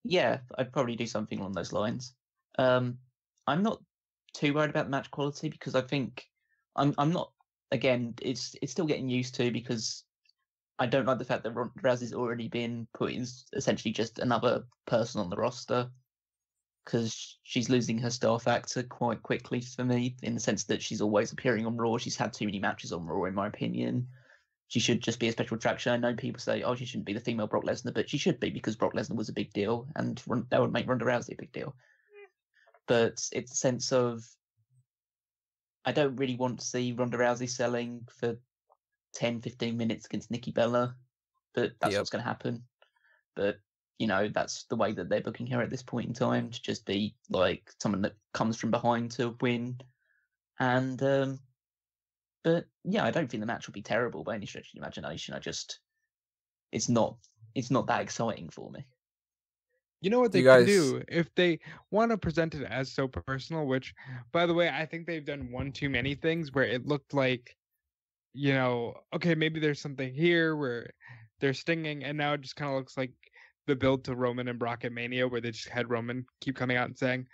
Yeah, I'd probably do something along those lines. I'm not too worried about the match quality because I think I'm not. Again, it's still getting used to because I don't like the fact that Rousey's already been put in essentially just another person on the roster because she's losing her star factor quite quickly for me in the sense that she's always appearing on Raw. She's had too many matches on Raw, in my opinion. She should just be a special attraction. I know people say, oh, she shouldn't be the female Brock Lesnar, but she should be because Brock Lesnar was a big deal and that would make Ronda Rousey a big deal. But it's a sense of, I don't really want to see Ronda Rousey selling for 10, 15 minutes against Nikki Bella, but that's what's going to happen. But, that's the way that they're booking her at this point in time, to just be like someone that comes from behind to win. And, but yeah, I don't think the match will be terrible by any stretch of the imagination. It's not that exciting for me. You know what they can do if they want to present it as so personal, which, by the way, I think they've done one too many things where it looked like, okay, maybe there's something here where they're stinging, and now it just kind of looks like the build to Roman and Brock at Mania, where they just had Roman keep coming out and saying,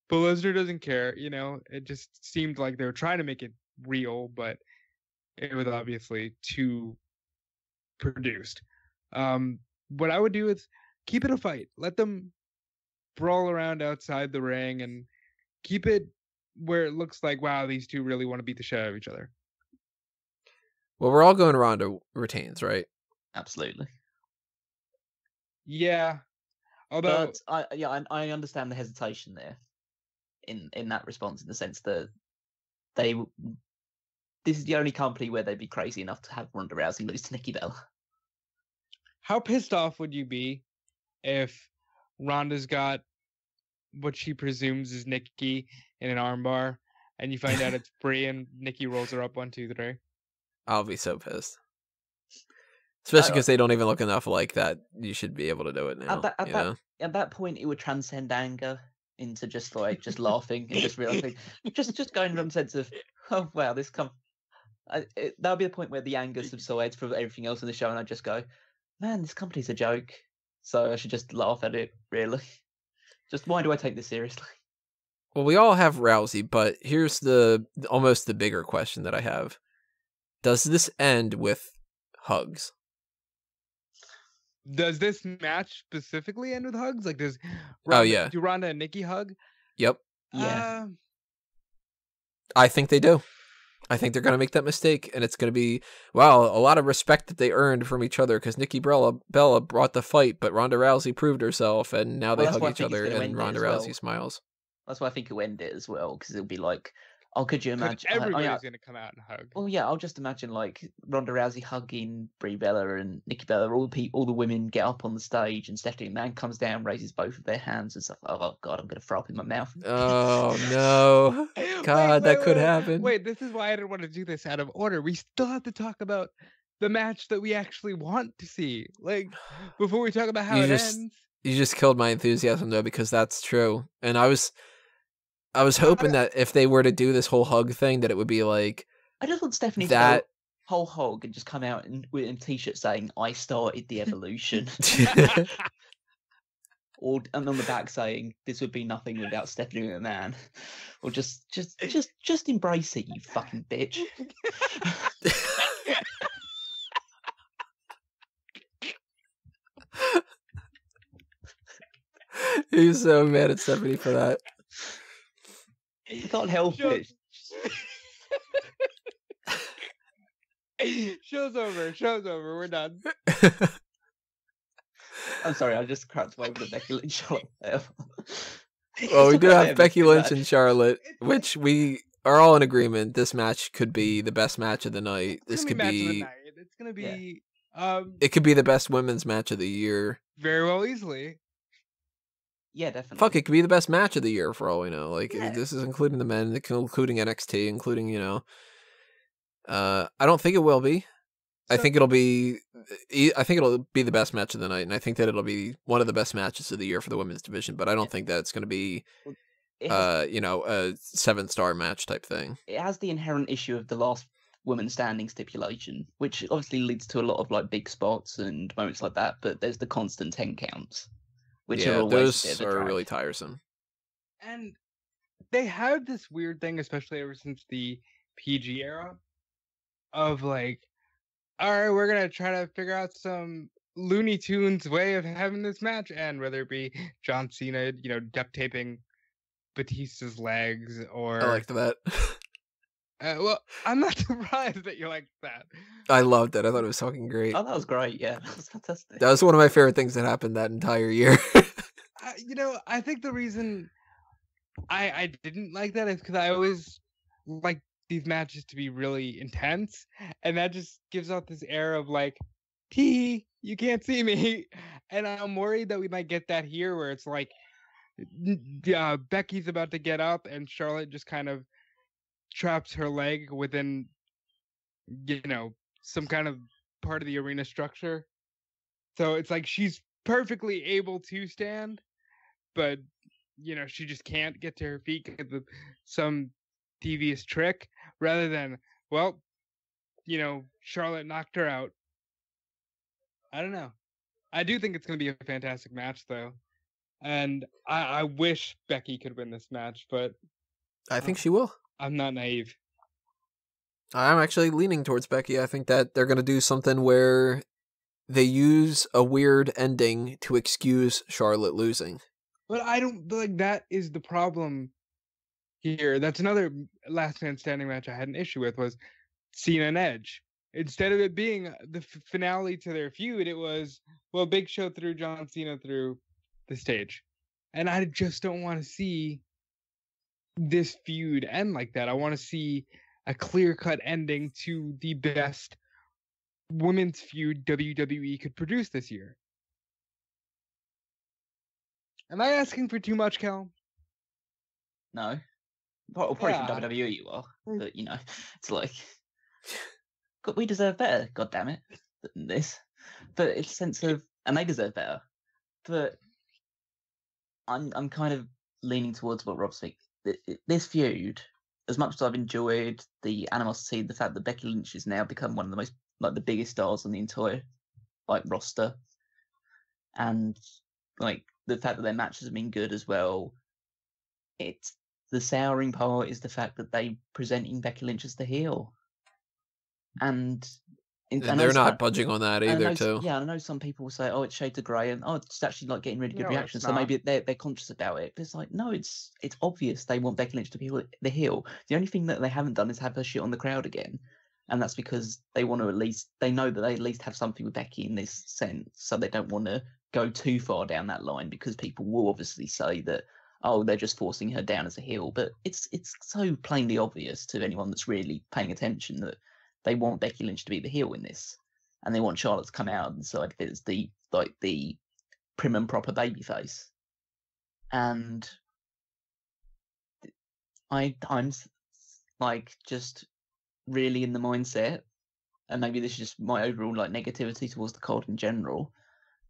but Lesnar doesn't care, it just seemed like they were trying to make it real, but it was obviously too produced. What I would do is keep it a fight. Let them brawl around outside the ring and keep it where it looks like, wow, these two really want to beat the shit out of each other. Well, we're all going Ronda retains, right? Absolutely. Yeah. Although, but I understand the hesitation there in that response, in the sense that this is the only company where they'd be crazy enough to have Ronda Rousey lose to Nikki Bella. How pissed off would you be if Ronda's got what she presumes is Nikki in an armbar, and you find out it's Brie and Nikki rolls her up 1, 2, 3? I'll be so pissed. Especially because they don't even look enough like that. You should be able to do it now. At that point, it would transcend anger into just laughing and just realizing, just going from the sense of, oh wow, that'll be the point where the anger subsides from everything else in the show, and I just go, man, this company's a joke. So I should just laugh at it, really. Just why do I take this seriously? Well, we all have Rousey, but here's almost the bigger question that I have. Does this end with hugs? Does this match specifically end with hugs? Like, does do Ronda and Nikki hug? Yep. Yeah. I think they do. I think they're going to make that mistake, and it's going to be, a lot of respect that they earned from each other, because Nikki Bella brought the fight, but Ronda Rousey proved herself, and now they hug each other, and Ronda Rousey smiles. That's why I think it'll end it as well, because it'll be like, oh, could you imagine? Everybody's gonna come out and hug. Well, yeah, I'll just imagine like Ronda Rousey hugging Brie Bella and Nikki Bella. All the women get up on the stage, and Stephanie McMahon comes down, raises both of their hands, and stuff. Oh God, I'm gonna throw up in my mouth. Oh no, God, that could happen. Wait, this is why I didn't want to do this out of order. We still have to talk about the match that we actually want to see, like before we talk about how it ends. You just killed my enthusiasm though, because that's true, and I was hoping that if they were to do this whole hug thing, that it would be like, I just want Stephanie to go whole hog and just come out with a t-shirt saying, "I started the evolution," and on the back saying, "This would be nothing without Stephanie McMahon," or just embrace it, you fucking bitch. He's so mad at Stephanie for that. I can't help it. Show's over. We're done. I'm sorry, I just cracked away with the Becky Lynch Charlotte there. Well, we do have Becky Lynch and Charlotte, which we are all in agreement. This match could be the best match of the night. This could be. It's gonna be. It could be the best women's match of the year. Very well, easily. Yeah, definitely. Fuck, it could be the best match of the year for all we know. Like, this is including the men, including NXT, including, I don't think it will be. I think it'll be the best match of the night, and I think that it'll be one of the best matches of the year for the women's division, but I don't think that it's going to be, a 7-star match type thing. It has the inherent issue of the last woman standing stipulation, which obviously leads to a lot of like big spots and moments like that, but there's the constant 10 counts. Which are always those are really tiresome. And they have this weird thing, especially ever since the PG era, of like, all right, we're going to try to figure out some Looney Tunes way of having this match, and whether it be John Cena, duct taping Batista's legs, or... I liked that. Well, I'm not surprised that you liked that. I loved it. I thought it was fucking great. Oh, that was great. Yeah, that was fantastic. That was one of my favorite things that happened that entire year. I think the reason I didn't like that is because I always like these matches to be really intense, and that just gives out this air of like, you can't see me. And I'm worried that we might get that here, where it's like, Becky's about to get up, and Charlotte just kind of traps her leg within, some kind of part of the arena structure. So it's like she's perfectly able to stand, but she just can't get to her feet because of some devious trick, rather than, Charlotte knocked her out. I don't know. I do think it's going to be a fantastic match, though. And I wish Becky could win this match, but I think she will. I'm not naive. I'm actually leaning towards Becky. I think that they're going to do something where they use a weird ending to excuse Charlotte losing. But I don't like that is the problem here. That's another last man standing match I had an issue with, was Cena and Edge. Instead of it being the finale to their feud, it was, Big Show threw John Cena through the stage. And I just don't want to see this feud end like that. I want to see a clear-cut ending to the best women's feud WWE could produce this year. Am I asking for too much, Cal? No. Probably from WWE you are. But, it's like, we deserve better, God damn it, than this. But it's a sense of, and they deserve better. But I'm kind of leaning towards what Rob's saying. This feud, as much as I've enjoyed the animosity, the fact that Becky Lynch has now become one of the most, the biggest stars on the entire, roster, and, the fact that their matches have been good as well, it's the souring part is the fact that they presenting Becky Lynch as the heel. And they're not budging on that either, too. Yeah, I know some people will say, it's shades of grey, and it's actually getting really good reactions. So maybe they're conscious about it. But it's like, no, it's obvious they want Becky Lynch to be the heel. The only thing that they haven't done is have her shit on the crowd again, and that's because they want to they know that they at least have something with Becky in this sense, so they don't want to go too far down that line, because people will obviously say that, oh, they're just forcing her down as a heel. But it's so plainly obvious to anyone that's really paying attention that they want Becky Lynch to be the heel in this, and they want Charlotte to come out and decide if it's the prim and proper babyface. And I'm like just really in the mindset, and maybe this is just my overall like negativity towards the card in general,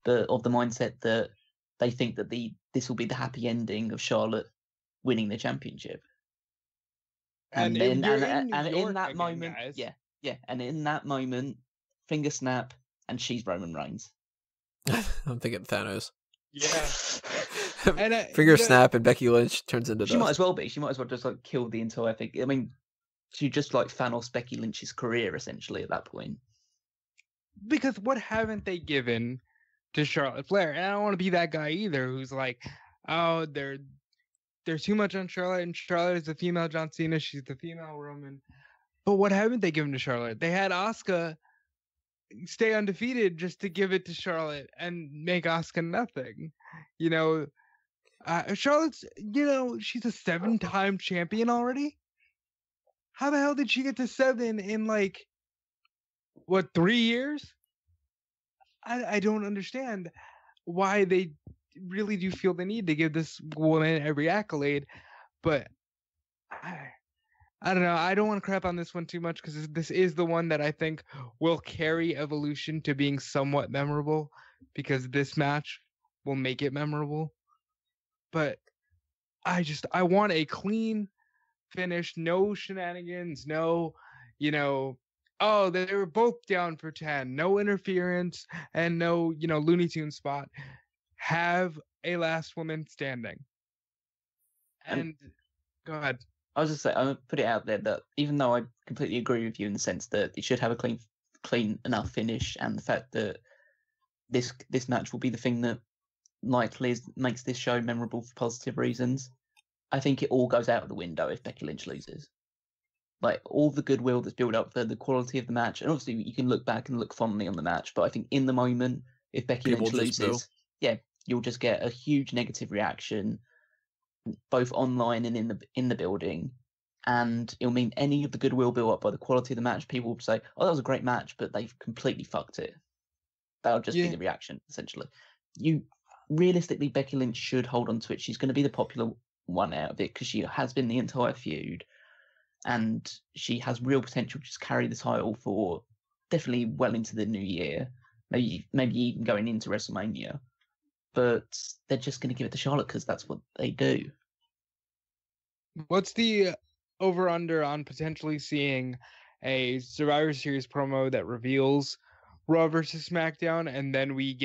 but of the mindset that they think that this will be the happy ending of Charlotte winning the championship. And then in that moment, guys. And in that moment, finger snap, and she's Roman Reigns. I'm thinking Thanos. Yeah. And finger snap, and Becky Lynch turns into. She might as well be. She might as well just like kill the entire thing. I mean, she just like Thanos Becky Lynch's career essentially at that point. Because what haven't they given to Charlotte Flair? And I don't want to be that guy either who's like, oh, there's too much on Charlotte, and Charlotte is the female John Cena, she's the female Roman. But what haven't they given to Charlotte? They had Asuka stay undefeated just to give it to Charlotte and make Asuka nothing. You know, Charlotte's, she's a 7-time champion already. How the hell did she get to 7 in 3 years? I don't understand why they really do feel the need to give this woman every accolade, but I don't know. I don't want to crap on this one too much because this is the one that I think will carry Evolution to being somewhat memorable, because this match will make it memorable. But I want a clean finish, no shenanigans, no, oh, they were both down for 10, no interference, and no, Looney Tunes spot. Have a last woman standing. And go ahead. I was just saying, I'm gonna put it out there that even though I completely agree with you in the sense that it should have a clean enough finish, and the fact that this match will be the thing that likely makes this show memorable for positive reasons, I think it all goes out of the window if Becky Lynch loses. Like, all the goodwill that's built up for the quality of the match, and obviously you can look back and look fondly on the match, but I think in the moment, if Becky Lynch loses, you'll just get a huge negative reaction, both online and in the building, and it'll mean any of the goodwill built up by the quality of the match, people will say, oh, that was a great match, but they've completely fucked it. That'll just be the reaction, essentially. Realistically, Becky Lynch should hold on to it. She's going to be the popular one out of it because she has been the entire feud, and she has real potential to just carry the title for definitely well into the new year, maybe even going into WrestleMania. But they're just going to give it to Charlotte because that's what they do. What's the over-under on potentially seeing a Survivor Series promo that reveals Raw versus SmackDown, and then we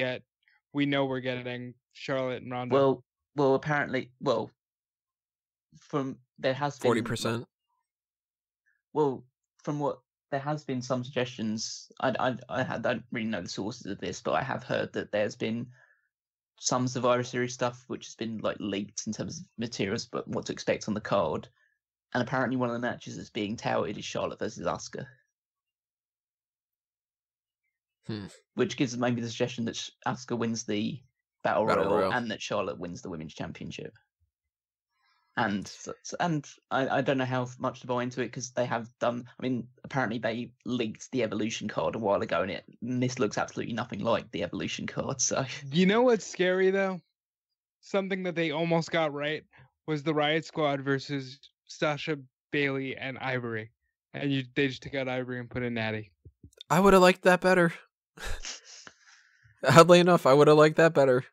know we're getting Charlotte and Ronda? Well, apparently, from there has been 40%. Well, from what there has been some suggestions. I don't really know the sources of this, but I have heard that there's been some Survivor Series stuff which has been leaked in terms of materials, but what to expect on the card. And apparently one of the matches that's being touted is Charlotte versus Asuka. Which gives maybe the suggestion that Asuka wins the Battle Royal and that Charlotte wins the Women's Championship. And I don't know how much to buy into it because they have done. I mean, apparently they leaked the Evolution card a while ago, and this looks absolutely nothing like the Evolution card. So you know what's scary though? Something that they almost got right was the Riott Squad versus Sasha, Bayley, and Ivory, and they just took out Ivory and put in Natty. I would have liked that better. Oddly enough, I would have liked that better.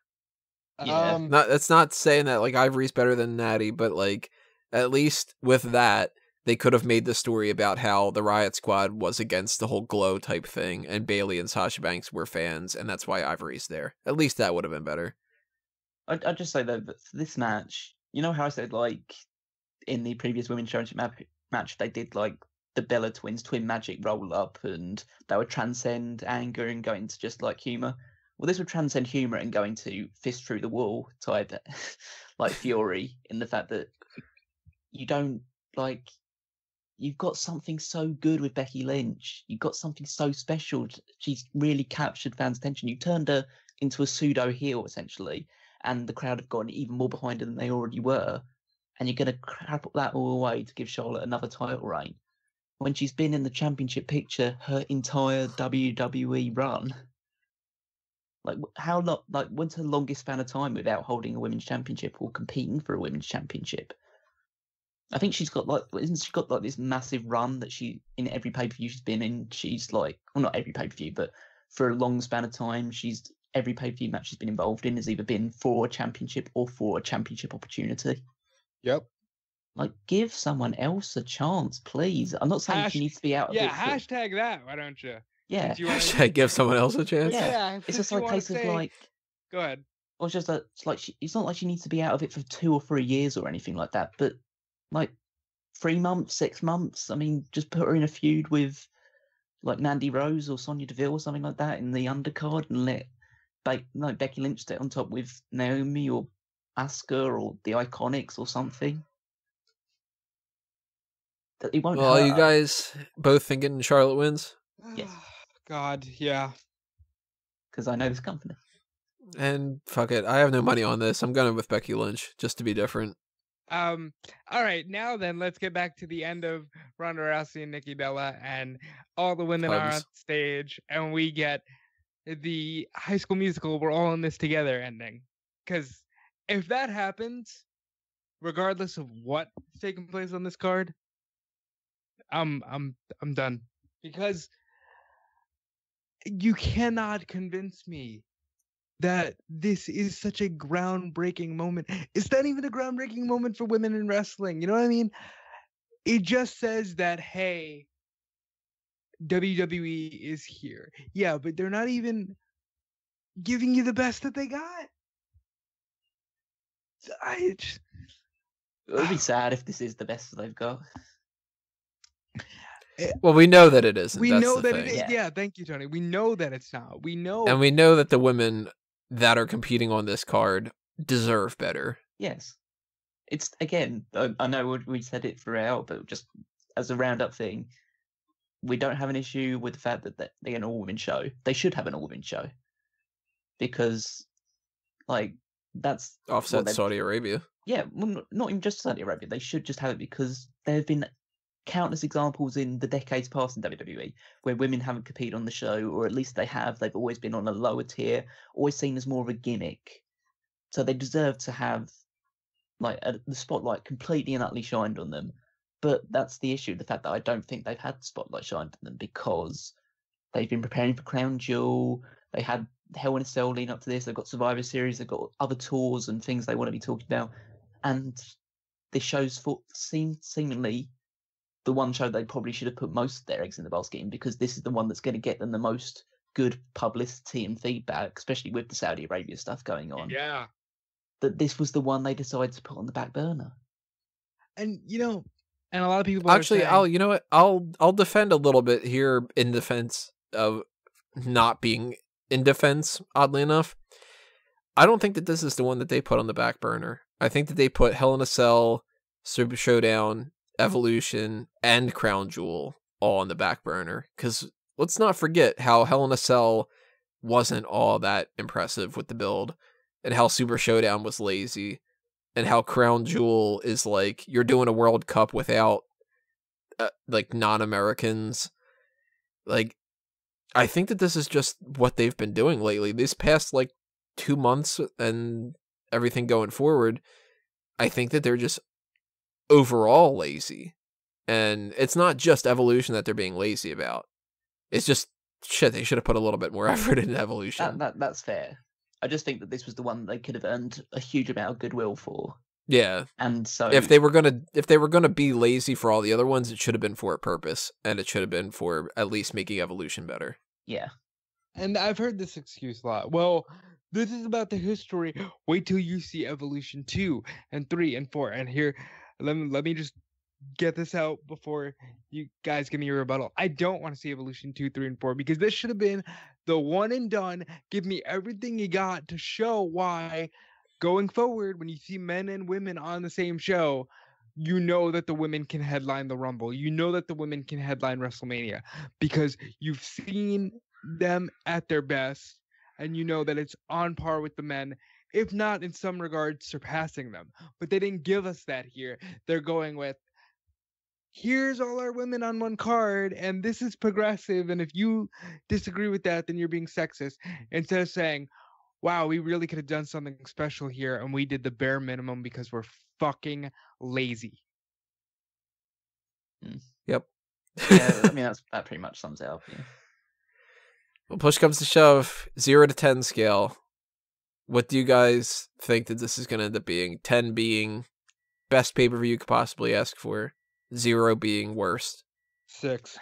Yeah. That's not saying that Ivory's better than Natty, but at least with that, they could have made the story about how the Riott Squad was against the whole Glow type thing, and Bayley and Sasha Banks were fans, and that's why Ivory's there. At least that would have been better. I'd just say though that for this match, you know how I said in the previous Women's Championship match they did the Bella Twins Twin Magic roll up, and they would transcend anger and go into just humor. Well, this would transcend humor and go into fist through the wall type, Fury, in the fact that you don't you've got something so good with Becky Lynch. You've got something so special. She's really captured fans' attention. You turned her into a pseudo heel essentially, and the crowd have gotten even more behind her than they already were, and you're going to crap that all away to give Charlotte another title reign when she's been in the championship picture her entire WWE run. Like, how long? Like, when's her longest span of time without holding a women's championship or competing for a women's championship? I think she's got isn't she got this massive run that she in every pay-per-view she's been in? She's like, well, not every pay-per-view, but for a long span of time, every pay-per-view match she's been involved in has either been for a championship or for a championship opportunity. Yep. Like, give someone else a chance, please. I'm not saying she needs to be out of it. Yeah, hashtag that, why don't you? Yeah. Hashtag give someone else a chance? Yeah. It's just like a case of like... Go ahead. Or it's just that it's not like she needs to be out of it for 2 or 3 years or anything like that, but like 3 months, 6 months. I mean, just put her in a feud with like Mandy Rose or Sonya Deville or something like that in the undercard and let Becky Lynch stay on top with Naomi or Asuka or the Iconics or something. It won't Well, hurt. are you guys both thinking Charlotte wins? Yes. God, yeah. Because I know this company. And fuck it, I have no money on this. I'm going with Becky Lynch just to be different. All right, now then, let's get back to the end of Ronda Rousey and Nikki Bella, and all the women are on stage, and we get the High School Musical "We're All in This Together" ending. Because if that happens, regardless of what's taking place on this card, I'm done. Because you cannot convince me that this is such a groundbreaking moment. It's not even a groundbreaking moment for women in wrestling. You know what I mean? It just says that, hey, WWE is here. Yeah, but they're not even giving you the best that they got. It would be sad if this is the best that they've got. Well, we know that it isn't. We That's know the that thing. it is. Yeah, thank you, Tony. We know that it's not. We know. And we know that the women that are competing on this card deserve better. Yes. It's, again, I know we said it throughout, but just as a roundup thing, we don't have an issue with the fact that they're an all-women show. They should have an all-women show. Because, like, that's... Offset Saudi Arabia. Yeah, well, not even just Saudi Arabia. They should just have it because there have been countless examples in the decades past in WWE where women haven't competed on the show, or at least they have. They've always been on a lower tier, always seen as more of a gimmick. So they deserve to have the spotlight completely and utterly shined on them. But that's the issue, the fact that I don't think they've had the spotlight shined on them because they've been preparing for Crown Jewel. They had Hell in a Cell leading up to this. They've got Survivor Series. They've got other tours and things they want to be talking about. And this show's seemingly the one show they probably should have put most of their eggs in the basket in, because this is the one that's going to get them the most good publicity and feedback, especially with the Saudi Arabia stuff going on. Yeah. That this was the one they decided to put on the back burner. And, and a lot of people actually, are saying, I'll defend a little bit here in defense of not being in defense, oddly enough. I don't think that this is the one that they put on the back burner. I think that they put Hell in a Cell, Super Showdown, Evolution, and Crown Jewel all on the back burner. Because let's not forget how Hell in a Cell wasn't all that impressive with the build, and how Super Showdown was lazy, and how Crown Jewel is like, you're doing a World Cup without non-Americans. Like, I think that this is just what they've been doing lately. These past 2 months and everything going forward, I think that they're just overall lazy. And it's not just Evolution that they're being lazy about. It's just, shit, they should have put a little bit more effort into Evolution. That's fair. I just think that this was the one they could have earned a huge amount of goodwill for. Yeah. And so if they were gonna be lazy for all the other ones, it should have been for a purpose, and it should have been for at least making Evolution better. Yeah. And I've heard this excuse a lot. Well, this is about the history. Wait till you see Evolution 2 and 3 and 4. And here, let me just get this out before you guys give me your rebuttal. I don't want to see Evolution 2, 3, and 4 because this should have been the one and done. Give me everything you got to show why going forward, when you see men and women on the same show, you know that the women can headline the Rumble. You know that the women can headline WrestleMania because you've seen them at their best and you know that it's on par with the men. if not in some regards surpassing them. But they didn't give us that here. They're going with, here's all our women on one card, and this is progressive, and if you disagree with that, then you're being sexist. Instead of saying, wow, we really could have done something special here, and we did the bare minimum because we're fucking lazy. Yep. Yeah, I mean, that pretty much sums it up. Yeah. Well, push comes to shove, 0 to 10 scale. What do you guys think that this is going to end up being? 10 being best pay-per-view you could possibly ask for, 0 being worst. 6.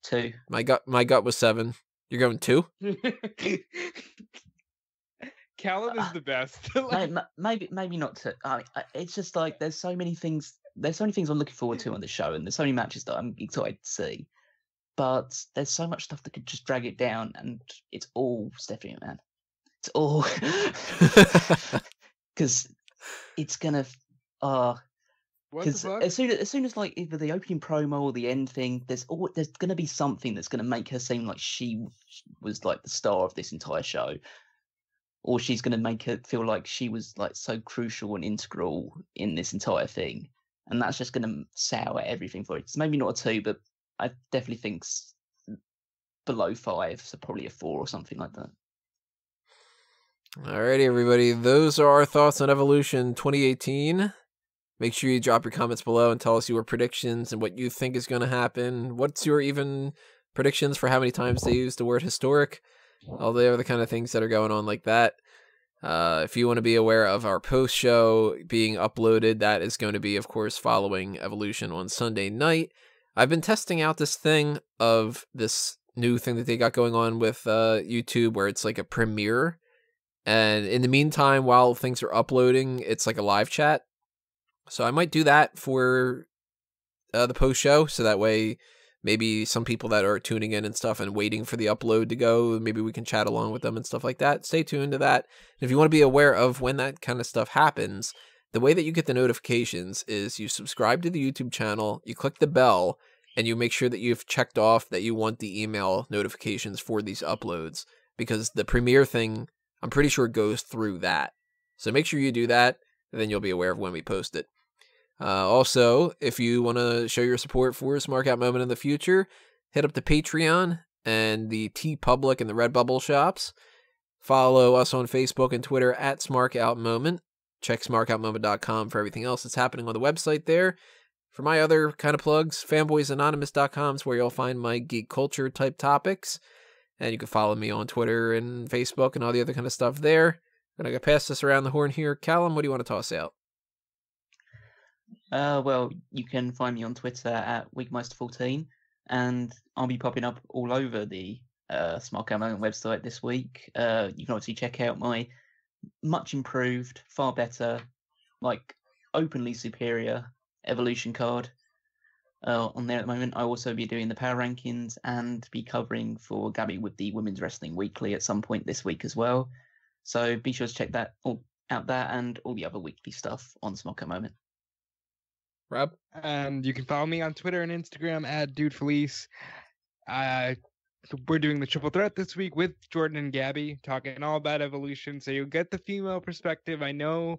2. My gut was 7. You're going 2? Callum is the best. maybe not 2. It's just like there's so many things. There's so many things I'm looking forward to on the show, and there's so many matches that I'm excited to see. But there's so much stuff that could just drag it down, and it's all Stephanie McMahon. It's all because it's gonna. Because as soon as like either the opening promo or the end thing, there's gonna be something that's gonna make her seem like she was like the star of this entire show, or she's gonna make her feel like she was like so crucial and integral in this entire thing, and that's just gonna sour everything for it. It's maybe not a 2, but I definitely think below 5, so probably a 4 or something like that. Alrighty, everybody. Those are our thoughts on Evolution 2018. Make sure you drop your comments below and tell us your predictions and what you think is going to happen. What's your even predictions for how many times they use the word historic? All the other kind of things that are going on like that. If you want to be aware of our post-show being uploaded, that is going to be, of course, following Evolution on Sunday night. I've been testing out this thing of this new thing that they got going on with YouTube where it's like a premiere. And in the meantime, while things are uploading, it's like a live chat. So I might do that for the post-show, so that way maybe some people that are tuning in and stuff and waiting for the upload to go, maybe we can chat along with them and stuff like that. Stay tuned to that. And if you want to be aware of when that kind of stuff happens, the way that you get the notifications is you subscribe to the YouTube channel, you click the bell, and you make sure that you've checked off that you want the email notifications for these uploads, because the premiere thing, I'm pretty sure, goes through that. So make sure you do that, and then you'll be aware of when we post it. Also, if you want to show your support for Smark Out Moment in the future, hit up the Patreon and the TeePublic and the Redbubble shops. Follow us on Facebook and Twitter at Smark Out Moment. Check smarkoutmoment.com for everything else that's happening on the website there. For my other kind of plugs, fanboysanonymous.com is where you'll find my geek culture type topics. And you can follow me on Twitter and Facebook and all the other kind of stuff there. I'm going to pass this around the horn here. Callum, what do you want to toss out? Well, you can find me on Twitter at Wigmeister14, and I'll be popping up all over the Smark Out Moment website this week. You can obviously check out my much improved, far better, like openly superior Evolution card on there at the moment. I'll also be doing the power rankings and be covering for Gabby with the Women's Wrestling Weekly at some point this week as well. So be sure to check that out that and all the other weekly stuff on Smark Out Moment. Rob? And you can follow me on Twitter and Instagram at DudeFelice. We're doing the triple threat this week with Jordan and Gabby, talking all about Evolution, so you'll get the female perspective. I know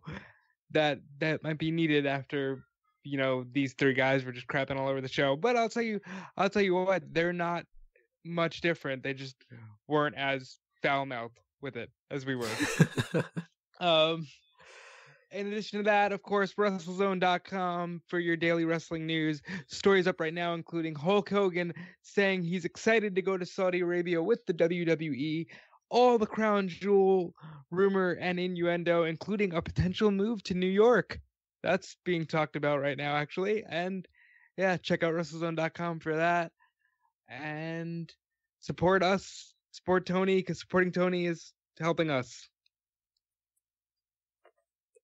that might be needed after, you know, these three guys were just crapping all over the show. But I'll tell you what, they're not much different. They just weren't as foul-mouthed with it as we were. In addition to that, of course, WrestleZone.com for your daily wrestling news. Stories up right now, including Hulk Hogan saying he's excited to go to Saudi Arabia with the WWE. All the crown jewel rumor and innuendo, including a potential move to New York. That's being talked about right now, actually. And yeah, check out WrestleZone.com for that. And support us, support Toni, because supporting Toni is helping us.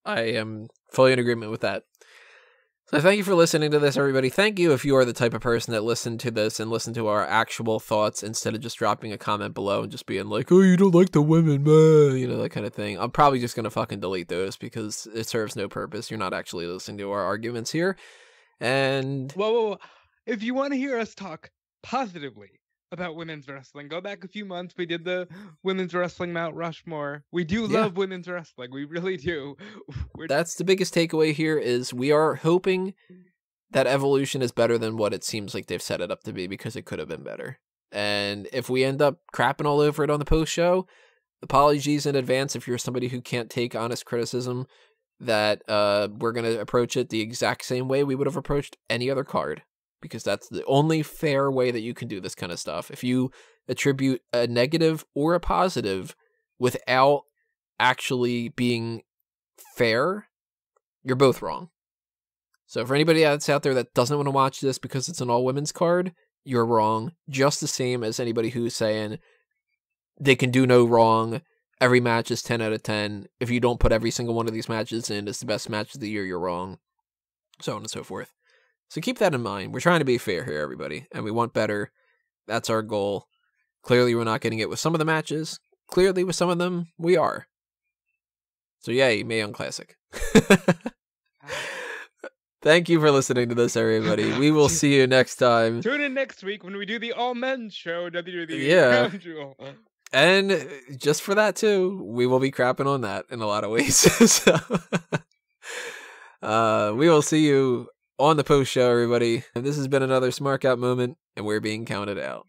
I am fully in agreement with that. So thank you for listening to this, everybody. Thank you if you are the type of person that listened to this and listened to our actual thoughts instead of just dropping a comment below and just being like, oh, you don't like the women, man, you know, that kind of thing. I'm probably just going to fucking delete those because it serves no purpose. You're not actually listening to our arguments here. And Whoa. If you want to hear us talk positively about women's wrestling. Go back a few months. We did the women's wrestling Mount Rushmore. We do Yeah. love women's wrestling. We really do. That's the biggest takeaway here is we are hoping that Evolution is better than what it seems like they've set it up to be because it could have been better. And if we end up crapping all over it on the post show, apologies in advance if you're somebody who can't take honest criticism, that we're going to approach it the exact same way we would have approached any other card, because that's the only fair way that you can do this kind of stuff. If you attribute a negative or a positive without actually being fair, you're both wrong. So for anybody that's out there that doesn't want to watch this because it's an all-women's card, you're wrong. Just the same as anybody who's saying they can do no wrong, every match is 10 out of 10. If you don't put every single one of these matches in as the best match of the year, you're wrong. So on and so forth. So keep that in mind. We're trying to be fair here, everybody, and we want better. That's our goal. Clearly, we're not getting it with some of the matches. Clearly, with some of them, we are. So yay, Mae Young Classic. Thank you for listening to this, everybody. We will see you next time. Tune in next week when we do the all-men's show, WWE. Yeah. Crown Jewel. And just for that, too, we will be crapping on that in a lot of ways. So, we will see you on the post show, everybody. And this has been another Smark Out moment, and we're being counted out.